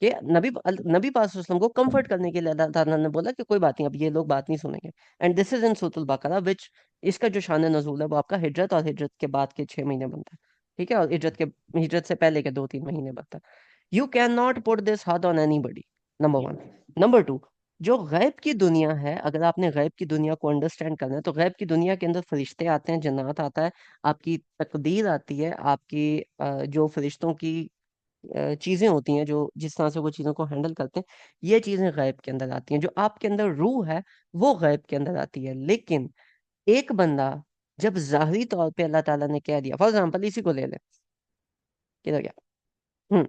कि नबी पाक वसल्लम को कंफर्ट करने के लिए अल्लाह ताला ने बोला कि कोई बात नहीं, अब ये लोग बात नहीं सुनेंगे। एंड दिस इज इन सूरत बकरा, विच इसका जो शान नजूल है वो आपका हिजरत और हिजरत के बाद के 6 महीने बनता है, ठीक है, और हिजरत से पहले के 2-3 महीने बनता है। You can not put this हद on anybody, number one. Number two, जो गैब की दुनिया है, अगर आपने गैब की दुनिया को अंडरस्टैंड करना है, तो गैब की दुनिया के अंदर फरिश्ते आते हैं, जन्नत आता है, आपकी तकदीर आती है, आपकी जो फरिश्तों की चीजें होती हैं, जो जिस तरह से वो चीजों को हैंडल करते हैं, ये चीजें गैब के अंदर आती हैं। जो आपके अंदर रूह है वो गैब के अंदर आती है। लेकिन एक बंदा जब ज़ाहिरी तौर पे अल्लाह ताला ने कह दिया, फॉर एग्जाम्पल इसी को ले लें, किधर गया, हम्म,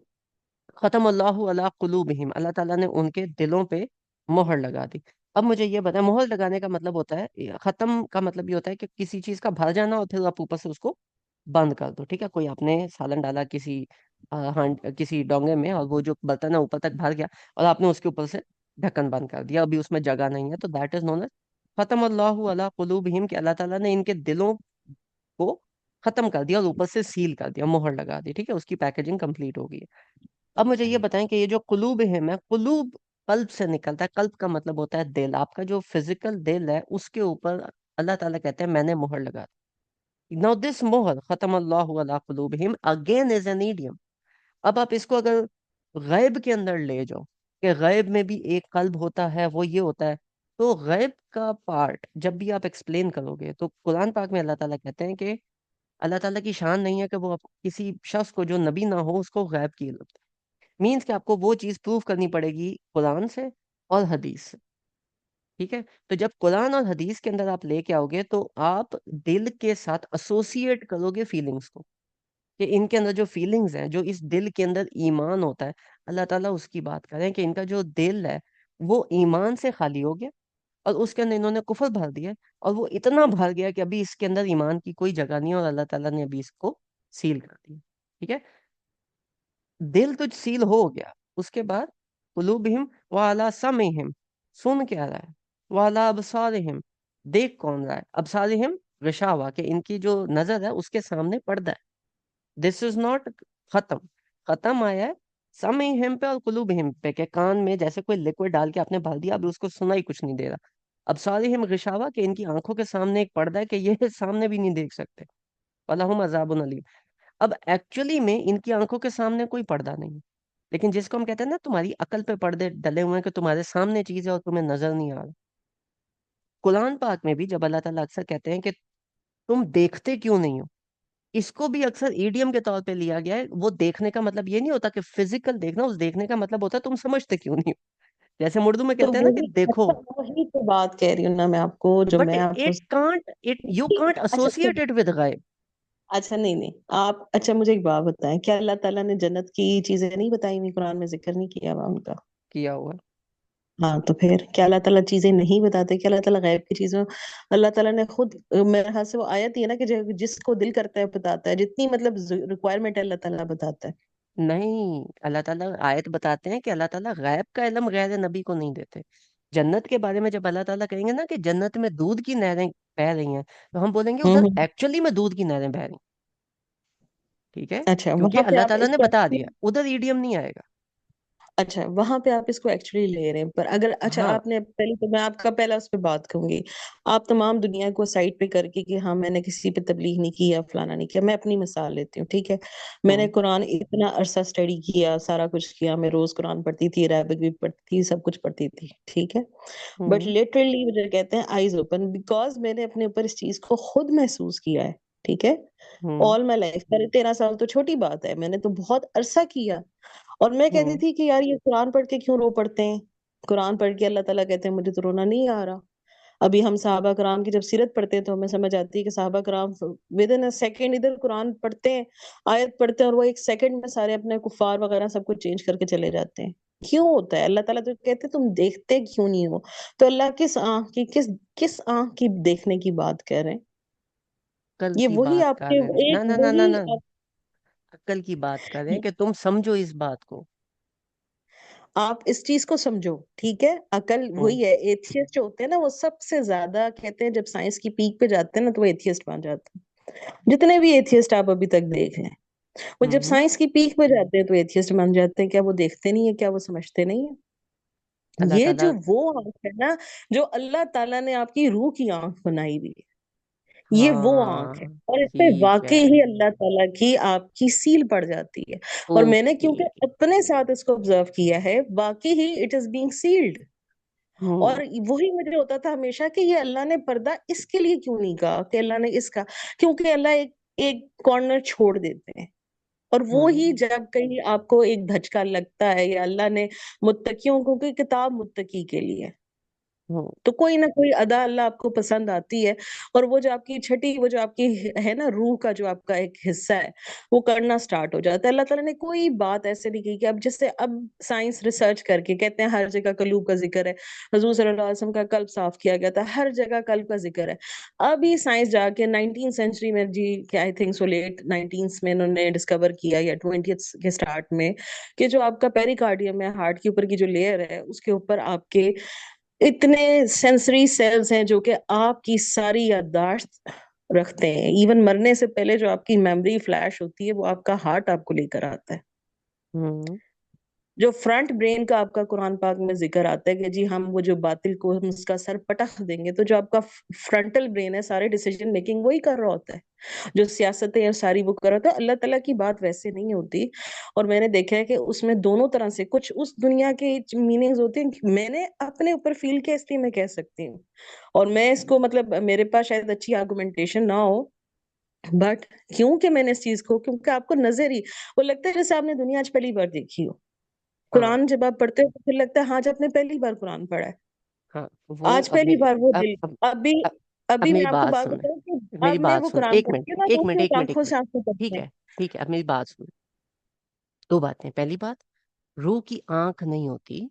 खत्म अल्लाहु अला कुलूबिहिम, अल्लाह ताला ने उनके दिलों पे मोहर लगा दी। अब मुझे ये बताएं, मोहर लगाने का मतलब होता है, खत्म का मतलब ये होता है कि किसी चीज का भर जाना और फिर आप ऊपर से उसको बंद कर दो, ठीक है। कोई आपने सालन डाला किसी किसी डोंगे में, और वो जो बर्तन है ऊपर तक भर गया, और आपने उसके ऊपर से ढक्कन बंद कर दिया, अभी उसमें जगह नहीं है, तो दैट इज नोन एज खत्म अल्लाहु अला कुलूबिहिम, कि अल्लाह ताला ने इनके दिलों को खत्म कर दिया और ऊपर से सील कर दिया, मोहर लगा दी, ठीक है, उसकी पैकेजिंग कंप्लीट हो गई है। अब मुझे ये बताएं कि ये जो कुलूब है, मैं कुलूब कल्ब से निकलता है, कल्ब का मतलब होता है दिल, आपका जो फिजिकल दिल है उसके ऊपर अल्लाह ताला कहते हैं मैंने मोहर लगा दी। नाउ दिस मोहर खत्म अल्लाहु अला कुलूबिहिम अगेन इज एन इडियम। अब आप इसको अगर गैब के अंदर ले जाओ, कि गैब में भी एक कल्ब होता है, वो ये होता है, तो गैब का पार्ट जब भी आप एक्सप्लेन करोगे, तो कुरान पाक में अल्लाह ताला कहते हैं कि अल्लाह ताला की शान नहीं है कि वो किसी शख्स को जो नबी ना हो उसको गैब की इल्म, मीन्स कि आपको वो चीज प्रूव करनी पड़ेगी कुरान से और हदीस से, ठीक है। तो जब कुरान और हदीस के अंदर आप लेके आओगे, तो आप दिल के साथ एसोसिएट करोगे फीलिंग्स को, कि इनके अंदर जो फीलिंग्स हैं, जो इस दिल के अंदर ईमान होता है, अल्लाह ताला उसकी बात कर रहे हैं कि इनका जो दिल है वो ईमान से खाली हो गया, और उसके अंदर इन्होंने कुफर भर दिया है, और वो इतना भर गया कि अभी इसके अंदर ईमान की कोई जगह नहीं है, और अल्लाह ताला ने अभी इसको सील कर दिया। ठीक है, दिल तो सील हो गया। उसके बाद कुलूबिहिम वाला समीहिम, सुन क्या रहा है, वाला अबसारिहिम, देख कौन रहा है, अबसारिहिम गशावा, के इनकी जो नजर है उसके सामने पर्दा है। दिस इज नॉट खत्म, खत्म आया है समीहिम पे और कुलूबिहिम पे, के कान में जैसे कोई लिक्विड डाल के आपने भर दिया, अभी उसको सुना ही कुछ नहीं दे रहा। अबसारिहिम गशावा, के इनकी आंखों के सामने एक पर्दा है कि ये सामने भी नहीं देख सकते। वलहुम अजाबुन अलीम। अब एक्चुअली में इनकी आंखों के सामने कोई पर्दा नहीं है, लेकिन जिसको हम कहते हैं ना तुम्हारी अकल पे पर्दे डले हुए हैं कि तुम्हारे सामने चीज है और तुम्हें नजर नहीं आ रहा। कुरान पाक में भी जब अल्लाह ताला अक्सर कहते हैं कि तुम देखते क्यों नहीं हो, इसको भी अक्सर ईडियम के तौर पे लिया गया है। वो देखने का मतलब ये नहीं होता कि फिजिकल देखना, उस देखने का मतलब होता है तुम समझते क्यों नहीं हो। जैसे हम उर्दू में तो कहते हैं ना कि वही, देखो, अच्छा वही तो बात कह रही हूँ ना मैं आपको, जो बट मैं आपको। इट यू नहीं, कांट अच्छा एसोसिएट इट विद गायब। अच्छा, नहीं नहीं, आप अच्छा मुझे एक बात बताएं, क्या अल्लाह ताला ने जन्नत की चीजें नहीं बताई हुई कुरान में, जिक्र नहीं किया हुआ उनका? किया हुआ है। हाँ, तो फिर क्या अल्लाह ताला चीजें नहीं बताते? क्या अल्लाह ताला गैब की चीजों, अल्लाह ताला ने खुद, मेरे ख्याल से वो आयत ही है ना कि जिसको दिल करता है बताता है, जितनी मतलब रिक्वायरमेंट है अल्लाह ताला बताता है। नहीं, अल्लाह ताला आयत बताते हैं कि अल्लाह ताला गैब का इल्म गैर नबी को नहीं देते। जन्नत के बारे में जब अल्लाह ताला कहेंगे ना कि जन्नत में दूध की नहरें बह रही हैं, तो हम बोलेंगे उधर हम्म। एक्चुअली में दूध की नहरें बह रही हैं। ठीक है, अच्छा, क्योंकि वहां पे अल्लाह आप ताला ने इसको, बता दिया, उधर ईडीएम नहीं आएगा। अच्छा वहां पे आप इसको एक्चुअली ले रहे हैं, पर अगर अच्छा हाँ। आपने पहले, तो मैं आपका पहला उस पर बात कहूंगी। आप तमाम दुनिया को साइड पे करके कि हाँ मैंने किसी पे तबलीग नहीं की या फलाना नहीं किया, मैं अपनी मिसाल लेती हूँ, ठीक है। मैंने हम्म। कुरान इतना अरसा स्टडी किया, सारा कुछ किया, मैं रोज कुरान पढ़ती थी, अरबिक भी पढ़ती थी, सब कुछ पढ़ती थी, ठीक है। But hmm. लिटरली मुझे कहते हैं आईज ओपन, बिकॉज मैंने अपने ऊपर इस चीज को खुद महसूस किया है, ठीक है। हम्म। ऑल माई लाइफ, 13 साल तो छोटी बात है, मैंने तो बहुत अरसा किया। और मैं कहती हम्म। थी कि यार ये कुरान पढ़ के क्यों रो पड़ते हैं, कुरान पढ़ के अल्लाह ताला कहते हैं मुझे तो रोना नहीं आ रहा। अभी हम साहबा कराम की जब सीरत पढ़ते हैं तो हमें समझ आती है कि साहबा कराम विद इन अ सेकंड इधर कुरान पढ़ते हैं, आयत पढ़ते हैं, और वो एक सेकंड में सारे अपने कुफार वगैरह सब कुछ चेंज करके चले जाते हैं। क्यों होता है? अल्लाह ताला तो कहते हैं तुम देखते क्यों नहीं हो। तो अल्लाह किस आंख की, किस किस आंख की देखने की बात कर रहे हैं? अक्ल ये की वही बात कर आपके, रहे हैं ना, एक ना ना ना वही ना, अक्ल की बात कर रहे हैं कि तुम समझो इस बात को। आप इस चीज को समझो, ठीक है। अकल हम्म। वही है, एथियस्ट जो होते हैं ना वो सबसे ज्यादा कहते हैं, जब साइंस की पीक पे जाते हैं ना तो वो एथियस्ट बन जाते हैं। जितने भी एथियस्ट आप अभी तक देख लें, वो जब हम्म। साइंस की पीक पे जाते हैं तो एथियस्ट बन जाते हैं। क्या वो देखते नहीं है? क्या वो समझते नहीं है? अल्लाह ये ताला। जो वो आंख है ना, जो अल्लाह ताला ने आपकी रूह की आंख बनाई हुई है, ये वो आंख है। हाँ। और इस पे ठीक वाकई है। ही अल्लाह ताला की आपकी सील पड़ जाती है। और मैंने ओके। क्योंकि अपने साथ इसको ऑब्जर्व किया है, वाकई ही इट इज बीइंग सील्ड। हम्म। और वही मुझे होता था हमेशा कि ये अल्लाह ने पर्दा इसके लिए क्यों नहीं कहा कि अल्लाह ने इसका, क्योंकि अल्लाह एक एक कॉर्नर छोड़ देते हैं। और वो ही हम्म। जब कहीं आपको एक धचका लगता है, या अल्लाह ने मुत्तकियों को, की किताब मुत्तकी के लिए, हम्म। तो कोई ना कोई अदा अल्लाह आपको पसंद आती है। और वो जो आपकी छठी, वो जो आपकी है ना रूह का जो आपका एक हिस्सा है, वो करना स्टार्ट हो जाता है। अल्लाह ताला ने कोई बात ऐसे नहीं की कि अब जैसे अब साइंस रिसर्च करके कहते हैं हर जगह कलूब का जिक्र है, हजूर सल्लल्लाहु अलैहि वसल्लम का कल्ब साफ किया गया था, हर जगह कल्ब का जिक्र है। अभी साइंस जाके 19th सेंचुरी में जी, क्या I think so let 19th में उन्होंने डिस्कवर किया, या 20th के स्टार्ट में, कि जो आपका पेरिकार्डियम है, हार्ट के ऊपर की जो लेयर है, उसके ऊपर आपके इतने सेंसरी सेल्स हैं जो कि आपकी सारी याददाश्त रखते हैं। इवन मरने से पहले जो आपकी मेमोरी फ्लैश होती है, वो आपका हार्ट आपको लेकर आता है। हम्म। जो फ्रंट ब्रेन का आपका कुरान पाक में जिक्र आता है कि जी हम वो जो बातिल को हम उसका सर पटक देंगे, तो जो आपका फ्रंटल ब्रेन है, सारे डिसीजन मेकिंग वही कर रहा होता है। जो सियासतें हैं सारी वो कर रहा होता है। अल्लाह ताला की बात वैसे नहीं होती। और मैंने देखा है कि उसमें दोनों तरह से कुछ उस दुनिया के मीनिंग्स होते हैं कि मैंने अपने ऊपर फील किया, इसलिए मैं कह सकती हूँ। और मैं इसको मतलब मेरे पास शायद अच्छी आर्गुमेंटेशन ना हो, बट क्योंकि मैंने इस चीज को, क्योंकि आपको नजर ही वो लगता है जैसे आपने दुनिया आज पहली बार देखी हो। हाँ। कुरान जब आप पढ़ते हो तो फिर लगता है हाँ जब आपने पहली बार कुरान पढ़ा है। हाँ। वो आज अब पहली मेरी बार वो अब दिल, अब अभी अब, अब अभी मेरी मैं आपको बात बात सुन, बताऊं कि मेरी अब मैं बात वो सुन, कुरान एक मिनट, पढ़ती हूँ ना, तो एक मिनट, उसमें एक मिनट, एक आंखों मिनट। से आंसू पड़ते ठीक हैं। है, ठीक है, अब मेरी बात सुन। दो बातें, पहली बात, रूह की आंख नहीं होती,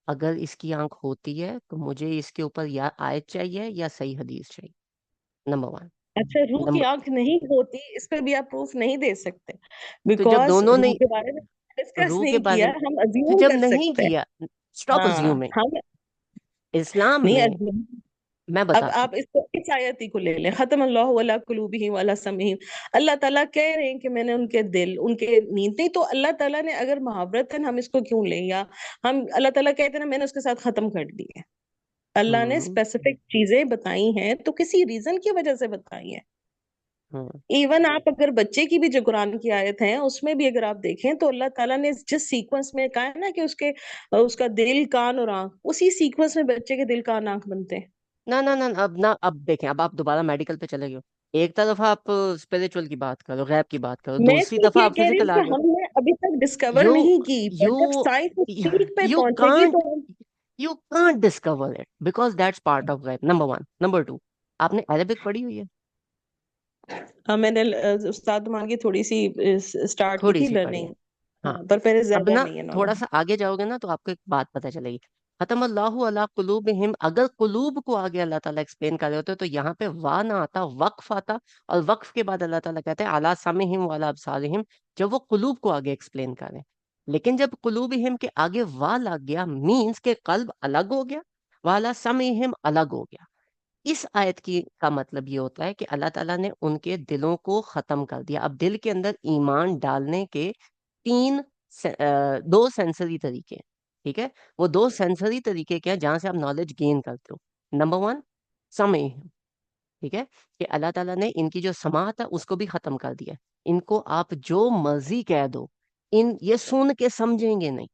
अगर इसकी आंख होती है तो मुझे इसके ऊपर या आयत चाहिए या सही हदीस चाहिए। Number one. अच्छा, रूह की नंबर आंख नहीं होती, इस पे भी आप प्रूफ नहीं दे सकते, तो जब बिकॉज दोनों रूह ने के बारे में डिस्कस रूह के नहीं बारे किया, में, हम तो अज्यूम जब कर नहीं सकते हैं। किया, स्टॉप हाँ अज्यूमिंग। हम इस्लाम नहीं में, अज्यूम। मैं अब बताता हूँ। आप इसको इस आयत ही को ले लें, खत्म अल्लाहु अला कुलूबिहिम व अला समीहिम। अल्लाह ताला कह रहे हैं कि मैंने उनके दिल, उनके नींद नहीं, तो अल्लाह ताला ने अगर मुहावरतन हम इसको क्यों लें, या हम अल्लाह ताला कहते हैं ना मैंने उसके साथ खत्म कर दी है। अल्लाह ने हम्म। स्पेसिफिक चीजें बताई हैं तो किसी रीजन की वजह से बताई हैं। हम्म। इवन आप अगर बच्चे की भी जो कुरान की आयत है उसमें भी अगर आप देखें तो अल्लाह ताला ने जिस सीक्वेंस में कहा है ना कि उसके उसका दिल कान और आंख, उसी सीक्वेंस में बच्चे के दिल कान आंख बनते हैं। ना, अब ना, अब देखें, अब आप दोबारा मेडिकल पे चले गए हो। एक तरफ आप स्पिरिचुअल की बात करो, गैब की बात करो, मैं दूसरी सिर्फ दफा ये आप कह रही हूँ फिजिकल आ कि गए हो। हमने अभी तक डिस्कवर यू नहीं की, पर यू जब साइंस उस पीक पे यू पहुंचेगी कांट तो हम। You can't discover it because that's part of गैब। Number one. नंबर टू, आपने अरेबिक पढ़ी हुई है? हाँ, मैंने उस्ताद मान की थोड़ी सी स्टार्ट की थोड़ी थी सी पढ़ी है। लर्निंग। हाँ। हाँ, पर मेरे अब ज्यादा ना नहीं है थोड़ा नॉलेज। सा आगे जाओगे ना तो आपको एक बात पता चलेगी। खत्म अल्लाहु अला कुलूबिहिम, अगर कुलूब को आगे अल्लाह ताला एक्सप्लेन कर रहे होते तो यहाँ पे वाह ना आता, वक्फ आता। और वक्फ के बाद अल्लाह ताला कहते हैं अला समीहिम वाला अबसारिहिम, जब वो कुलूब को आगे एक्सप्लेन करें। लेकिन जब कुलूबिहिम के आगे वाह लग गया, मीन्स के कल्ब अलग हो गया, वाला समीहिम अलग हो गया। इस आयत की का मतलब ये होता है कि अल्लाह ताला ने उनके दिलों को खत्म कर दिया। अब दिल के अंदर ईमान डालने के दो सेंसरी तरीके हैं। ठीक है, वो दो सेंसरी तरीके क्या है जहां से आप नॉलेज गेन करते हो। नंबर वन, समय। ठीक है, कि अल्लाह ताला ने इनकी जो समात है उसको भी खत्म कर दिया। इनको आप जो मर्जी कह दो, इन ये सुन के समझेंगे नहीं।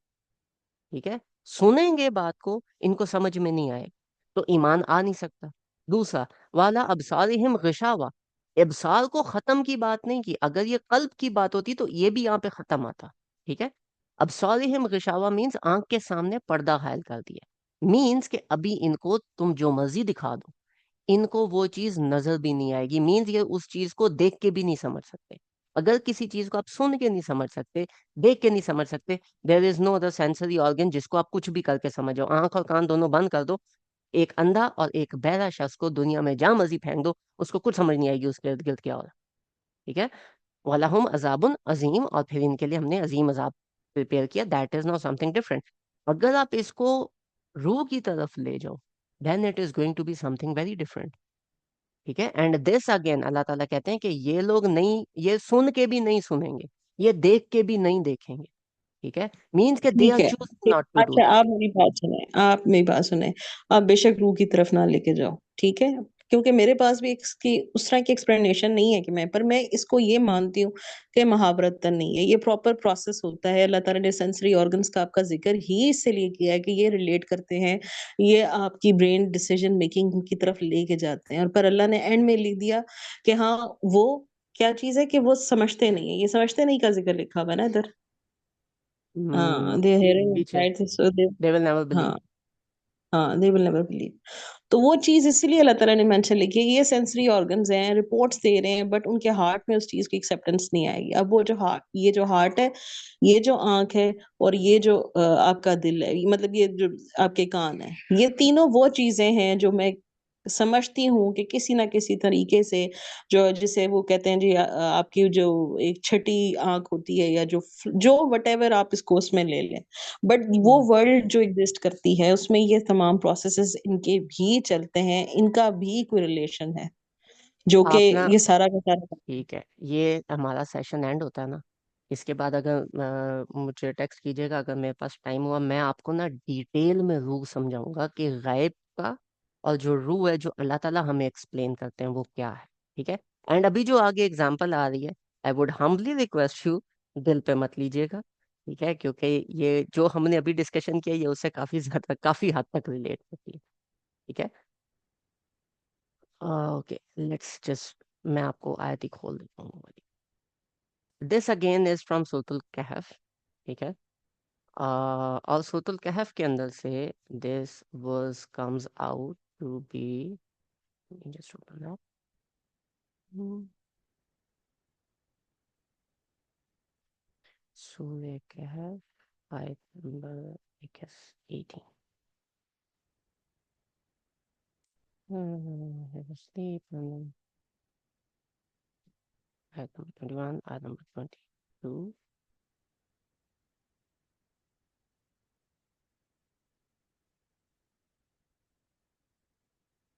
ठीक है, सुनेंगे बात को, इनको समझ में नहीं आए तो ईमान आ नहीं सकता। दूसरा, वाला अबसारिहिम गिशावा, इब्सार को खत्म की बात नहीं की, अगर ये कल्ब की बात होती तो ये भी यहाँ पे खत्म आता। ठीक है, अबसारिहिम गिशावा मीन्स आंख के सामने पर्दा हायल कर दिया। मीन्स कि अभी इनको तुम जो मर्जी दिखा दो, इनको वो चीज नजर भी नहीं आएगी। मीन्स ये उस चीज को देख के भी नहीं समझ सकते। अगर किसी चीज को आप सुन के नहीं समझ सकते, देख के नहीं समझ सकते, there is no other sensory organ जिसको आप कुछ भी करके समझो। आंख और कान दोनों बंद कर दो, एक अंधा और एक बहरा शख्स को दुनिया में जहां मर्जी फेंक दो, उसको कुछ समझ नहीं आएगी उसके इर्द गिर्द क्या हो रहा है। ठीक है, वलहुम अजाबुन अजीम, और फिर इनके लिए हमने अजीम अजाब प्रिपेयर किया। That is not something different. अगर आप इसको रूह की तरफ ले जाओ, then it is going to be something very different. ठीक है, एंड दिस अगेन अल्लाह ताला कहते हैं कि ये लोग नहीं, ये सुन के भी नहीं सुनेंगे, ये देख के भी नहीं देखेंगे। ठीक है, मीन्स के दे ठीक आर है, चूजिंग ठीक। नॉट टू डू अच्छा, दिस। आप मेरी बात सुने, आप मेरी बात सुने। आप बेशक रूह की तरफ ना लेके जाओ, ठीक है, क्योंकि मेरे पास भी इसकी उस तरह की एक्सप्लेनेशन नहीं है कि मैं, पर मैं इसको ये मानती हूँ कि महावरतन नहीं है, ये प्रॉपर प्रोसेस होता है। अल्लाह ताला ने सेंसरी ऑर्गन्स का आपका जिक्र ही इसलिए किया है कि ये रिलेट करते हैं, ये आपकी ब्रेन डिसीजन मेकिंग की तरफ लेके जाते हैं। और पर अल्लाह ने एंड में लिख दिया कि हाँ, वो क्या चीज है कि वो समझते नहीं है, ये समझते नहीं का जिक्र लिखा हुआ है ना इधर। हाँ, दे हियरिंग पीछे, inside so they. They will never believe. हाँ, हाँ, दे विल नेवर बिलीव। तो वो चीज इसलिए अल्लाह ताला ने मेंशन लिखी है, ये सेंसरी ऑर्गन्स हैं, रिपोर्ट्स दे रहे हैं, बट उनके हार्ट में उस चीज की एक्सेप्टेंस नहीं आएगी। अब वो जो हार्ट, ये जो हार्ट है, ये जो आंख है, और ये जो आपका दिल है, मतलब ये जो आपके कान है, ये तीनों वो चीजें हैं जो मैं समझती हूँ कि किसी ना किसी तरीके से, जो जिसे वो कहते हैं जी, आपकी जो एक छठी आंख होती है, या जो वट एवर आप इसको उसमें ले लें, बट वो वर्ल्ड जो एग्जिस्ट करती है उसमें ये तमाम प्रोसेसेस इनके भी चलते हैं, इनका भी कोई रिलेशन है, जो कि आप ना, ये सारा का सारा। ठीक है, ये हमारा सेशन एंड होता है ना, इसके बाद अगर मुझे टेक्स्ट कीजिएगा, अगर मेरे पास टाइम हुआ मैं आपको ना डिटेल में रूह समझाऊंगा कि गायब का और जो रूह है जो अल्लाह ताला हमें एक्सप्लेन करते हैं वो क्या है। ठीक है, एंड अभी जो आगे एग्जांपल आ रही है, I would humbly request you, दिल पे मत लीजिएगा। ठीक है, क्योंकि ये जो हमने अभी डिस्कशन किया ये उससे काफी हद तक रिलेट होती है। ठीक है, ओके, लेट्स जस्ट, मैं आपको आयत ही खोल देता हूँ। दिस अगेन इज फ्रॉम सूरतुल कहफ। ठीक है, और सूरतुल कहफ के अंदर से this verse comes out to be, just open up, सूरह कहफ आयत number 18। Have a sleep and then ayat number 21, ayat number 22.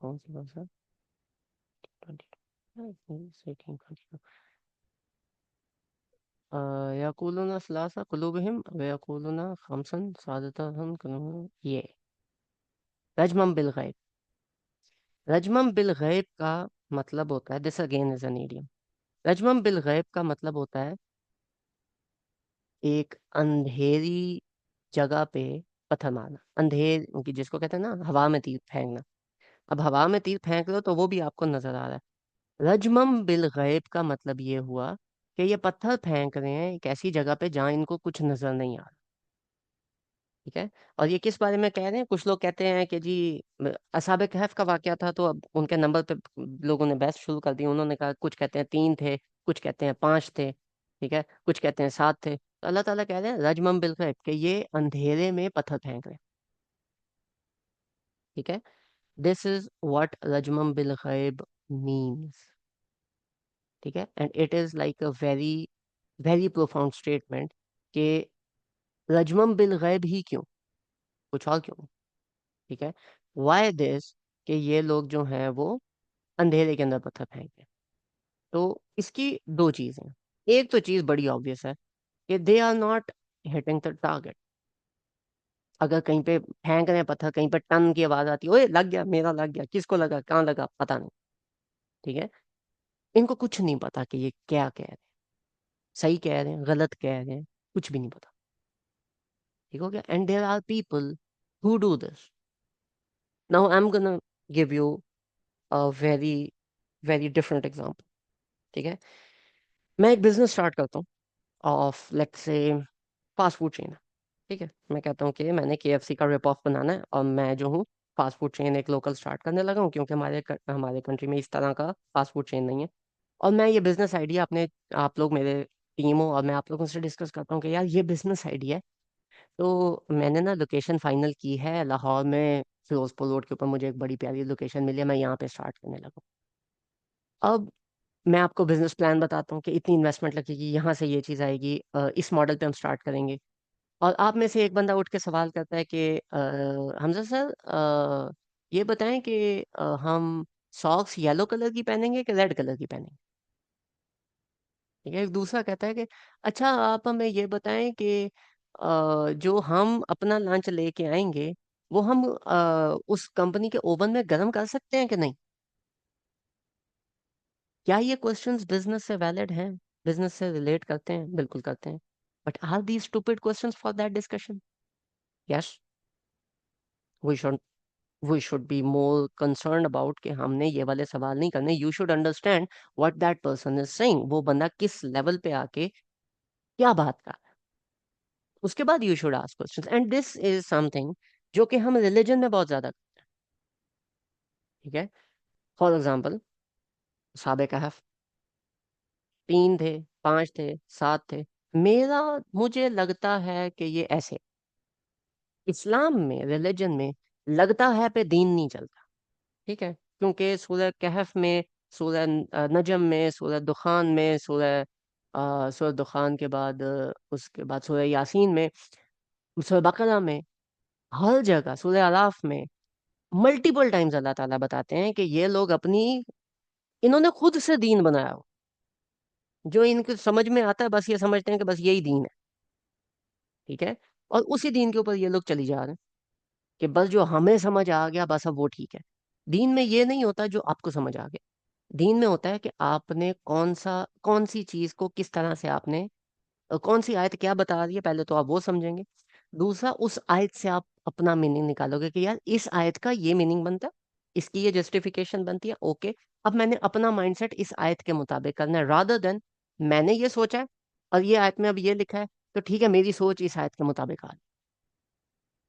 कौन सी भाषा 20 यकूलुना सलासा कुलूबहिम व यकूलुना खमसन सादतहम कुलूबहिम। ये रजमम बिल गैब। रजमम बिल गैब का मतलब होता है, this again is an idiom. रजमम बिल गैब का मतलब होता है एक अंधेरी जगह पे पत्थर मारना, अंधेर की जिसको कहते हैं ना हवा में तीर फेंकना। अब हवा में तीर फेंक लो तो वो भी आपको नजर आ रहा है। रजमम बिल गैब का मतलब ये हुआ कि ये पत्थर फेंक रहे हैं एक ऐसी जगह पे जहां इनको कुछ नजर नहीं आ रहा। ठीक है। और ये किस बारे में कह रहे हैं? कुछ लोग कहते हैं कि जी असहाबे कहफ का वाकया था, तो अब उनके नंबर पे लोगों ने बहस शुरू कर दी। उन्होंने कहा, कुछ कहते हैं 3 थे, कुछ कहते हैं 5 थे, ठीक है, कुछ कहते हैं 7 थे। तो अल्लाह ताला कह रहे हैं रजमम बिल गैब कि ये अंधेरे में पत्थर फेंक रहे हैं। ठीक है। दिस इज व्हाट रजमम बिल गैब मीन्स। ठीक है। And it is like a very very profound statement कि रजमम बिल गैब ही क्यों, कुछ और क्यों। ठीक है। वाई दिस, कि ये लोग जो हैं वो अंधेरे के अंदर पत्थर फेंकते हैं। तो इसकी दो चीजें हैं। एक तो चीज बड़ी ऑब्वियस है कि they are not hitting the target. अगर कहीं पे फेंक रहे हैं पत्थर, कहीं पे टन की आवाज आती है, ओए लग गया, मेरा लग गया, किसको लगा, कहाँ लगा, पता नहीं। ठीक है। इनको कुछ नहीं पता कि ये क्या कह रहे हैं, सही कह रहे हैं, गलत कह रहे हैं, कुछ भी नहीं पता। ठीक हो गया। And there are people who do this. Now I am gonna give you a very very different example. ठीक है। मैं एक बिजनेस स्टार्ट करता हूँ of let's say fast food chain. ठीक है। मैं कहता हूँ कि मैंने केएफसी का रिप ऑफ बनाना है और मैं जो हूँ फास्ट फूड चेन एक लोकल स्टार्ट करने लगा हूँ, क्योंकि हमारे कंट्री में इस तरह का फास्ट फूड चेन नहीं है। और मैं ये बिजनेस आइडिया अपने, आप लोग मेरे टीम हो और मैं आप लोगों से डिस्कस करता हूँ कि यार ये बिजनेस आइडिया है। तो मैंने ना लोकेशन फाइनल की है लाहौर में, फिरोजपुर रोड के ऊपर मुझे एक बड़ी प्यारी लोकेशन मिली है, मैं यहाँ पे स्टार्ट करने लगा। अब मैं आपको बिजनेस प्लान बताता हूँ कि इतनी इन्वेस्टमेंट लगेगी, यहाँ से ये चीज़ आएगी, इस मॉडल पे हम स्टार्ट करेंगे। और आप में से एक बंदा उठ के सवाल करता है कि हमजा सर, ये बताएं कि हम सॉक्स येलो कलर की पहनेंगे कि रेड कलर की पहनेंगे। ठीक है। एक दूसरा कहता है कि अच्छा आप हमें ये बताएं कि जो हम अपना लंच लेके आएंगे वो हम उस कंपनी के ओवन में गर्म कर सकते हैं कि नहीं। क्या ये क्वेश्चंस बिजनेस से वैलिड हैं, बिजनेस से रिलेट करते हैं? बिल्कुल करते हैं। But are these stupid questions for that discussion? Yes. We should we should be more concern about कि हमने ये वाले सवाल नहीं करने। You should understand what that person is saying, वो बंदा किस लेवल पे आके क्या बात कर रहा है। उसके बाद you should ask questions. And this is something जो कि हम रिलीजन में बहुत ज्यादा करते हैं। ठीक है। फॉर एग्जाम्पल साबे कहफ 3 थे, 5 थे, 7 थे। मेरा मुझे लगता है कि ये ऐसे, इस्लाम में, रिलीजन में लगता है पे दीन नहीं चलता। ठीक है। क्योंकि सूरह कहफ में, सूरह नजम में, सूरह दुखान में, सूरह दुखान के बाद उसके बाद सूरह यासीन में, सूरह बकरा में, हर जगह, सूरह अराफ में मल्टीपल टाइम्स अल्लाह ताला बताते हैं कि ये लोग अपनी, इन्होंने खुद से दीन बनाया हो, जो इनके समझ में आता है बस ये समझते हैं कि बस यही दीन है। ठीक है। और उसी दीन के ऊपर ये लोग चली जा रहे हैं कि बस जो हमें समझ आ गया बस अब वो ठीक है। दीन में ये नहीं होता जो आपको समझ आ गया। दीन में होता है कि आपने कौन सी चीज को किस तरह से आपने, कौन सी आयत क्या बता रही है, पहले तो आप वो समझेंगे। दूसरा, उस आयत से आप अपना मीनिंग निकालोगे कि यार इस आयत का ये मीनिंग बनता है, इसकी ये जस्टिफिकेशन बनती है। ओके, अब मैंने अपना माइंडसेट इस आयत के मुताबिक करना है, रादर देन मैंने ये सोचा है और ये आयत में अब ये लिखा है, तो ठीक है मेरी सोच इस आयत के मुताबिक आ रही है।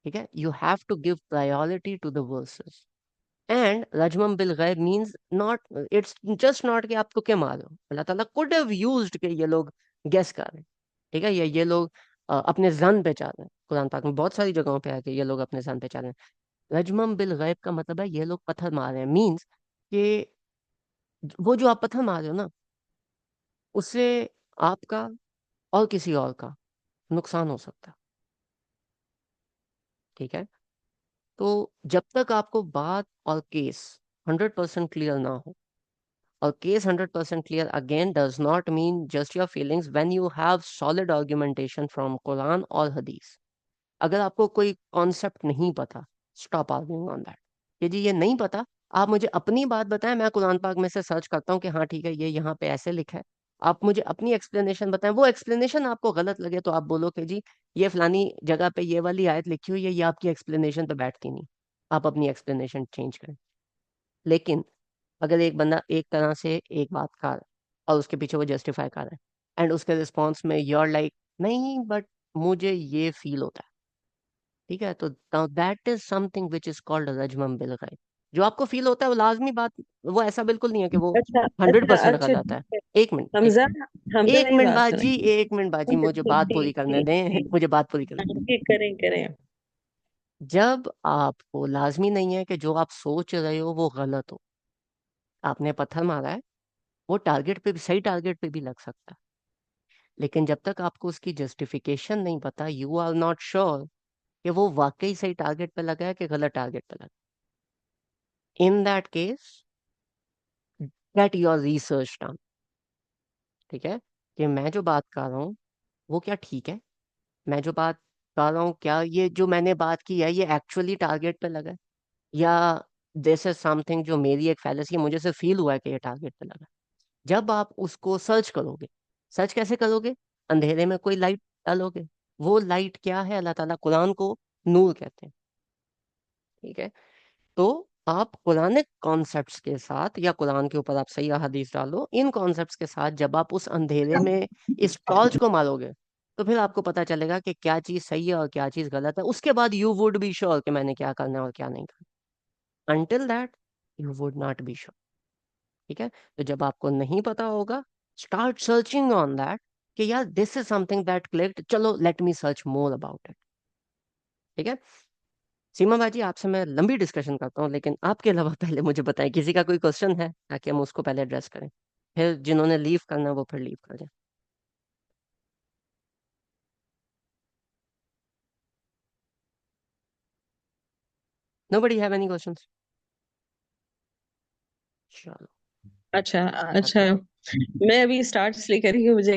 ठीक है। You have to give priority to the verses. And रजमम बिल गैब means not, it's just not कि आप तुक्के मारो, अल्लाह ताला कुड हैव यूज्ड के ये लोग गेस कर रहे हैं, ठीक है, ये लोग अपने जन पे चल रहे हैं। कुरान पाक में बहुत सारी जगहों पे है कि ये लोग अपने जन पे चल रहे हैं। रजमम बिल गैब का मतलब है ये लोग पत्थर मार रहे हैं, मीन्स कि वो जो आप पत्थर मार रहे हो ना, उससे आपका और किसी और का नुकसान हो सकता है, ठीक है। तो जब तक आपको बात और केस 100% क्लियर ना हो, और case 100% clear again does not mean just your feelings, when you have solid argumentation from Quran और हदीस। अगर आपको कोई कॉन्सेप्ट नहीं पता, स्टॉप आर्ग्यूइंग ऑन दैट। कि जी ये नहीं पता, आप मुझे अपनी बात बताएं, मैं कुरान पाक में से सर्च करता हूँ कि हाँ ठीक है ये यहाँ पे ऐसे लिखा है। आप मुझे अपनी एक्सप्लेनेशन बताएं, वो एक्सप्लेनेशन आपको गलत लगे तो आप बोलो कि जी ये फलानी जगह पे ये वाली आयत लिखी हुई है, ये आपकी एक्सप्लेनेशन पे बैठती नहीं, आप अपनी एक्सप्लेनेशन चेंज करें। लेकिन अगर एक बंदा एक तरह से एक बात कर रहा है और उसके पीछे वो जस्टिफाई कर रहा है, एंड उसके रिस्पॉन्स में यू आर लाइक नहीं बट मुझे ये फील होता है, ठीक है, तो that is something which is called रजमम बिल गैब। जो आपको फील होता है वो लाजमी बात, वो ऐसा बिल्कुल नहीं है कि वो अच्छा, हंड्रेड अच्छा, परसेंट अच्छा, गलत है। ठीक है। एक मिनट, एक हमजा, मिनट, हमजा एक मेरी मिनट बात सुने। बाजी, एक मिनट बाजी, ठीक, मुझे ठीक, बात पूरी ठीक, करने ठीक, दें, ठीक। मुझे बात पूरी करने दें। हाँ, ठीक, करें, करें। जब आपको लाजमी नहीं है कि जो आप सोच रहे हो वो गलत हो, आपने पत्थर मारा है, वो टारगेट पे भी, सही टारगेट पे भी लग सकता है, लेकिन जब तक आपको उसकी जस्टिफिकेशन नहीं पता, यू आर नॉट श्योर कि वो वाकई सही टारगेट पे लगा है कि गलत टारगेट पे लगा। In that case get your research done, ठीक है, कि मैं जो बात कर रहा हूँ वो क्या ठीक है, मैं जो बात कर रहा हूँ क्या ये जो मैंने बात की है ये एक्चुअली टारगेट पे लगा है, या दिस इज समथिंग जो मेरी एक फैलेसी है, मुझे सिर्फ फील हुआ है कि ये टारगेट पे लगा है। जब आप उसको सर्च करोगे, सर्च कैसे करोगे, अंधेरे में कोई लाइट डालोगे, वो लाइट क्या है, अल्लाह ताला कुरान को नूर कहते हैं, ठीक है। तो आप कुरानिक कॉन्सेप्ट्स के साथ या कुरान के ऊपर आप सही हदीस डालो, इन कॉन्सेप्ट्स के साथ जब आप उस अंधेरे में इस टॉर्च को मारोगे, तो फिर आपको पता चलेगा कि क्या चीज़ सही है और क्या चीज़ गलत है। उसके बाद यू वुड बी श्योर कि मैंने क्या करना है और क्या नहीं करना। Until that you would not be sure, ठीक है। तो जब आपको नहीं पता होगा, स्टार्ट सर्चिंग ऑन दैट कि यार this is something that clicked, चलो let me search more about it, ठीक है। सीमा बाजी आपसे मैं लंबी डिस्कशन करता हूँ, लेकिन आपके अलावा पहले मुझे बताएं किसी का कोई क्वेश्चन है ताकि हम उसको पहले एड्रेस करें, फिर जिन्होंने लीव करना वो फिर लीव कर जाए। Nobody have any questions? चलो, अच्छा, करते अच्छा। हैं। मैं अभी स्टार्ट इसलिए करी कि मुझे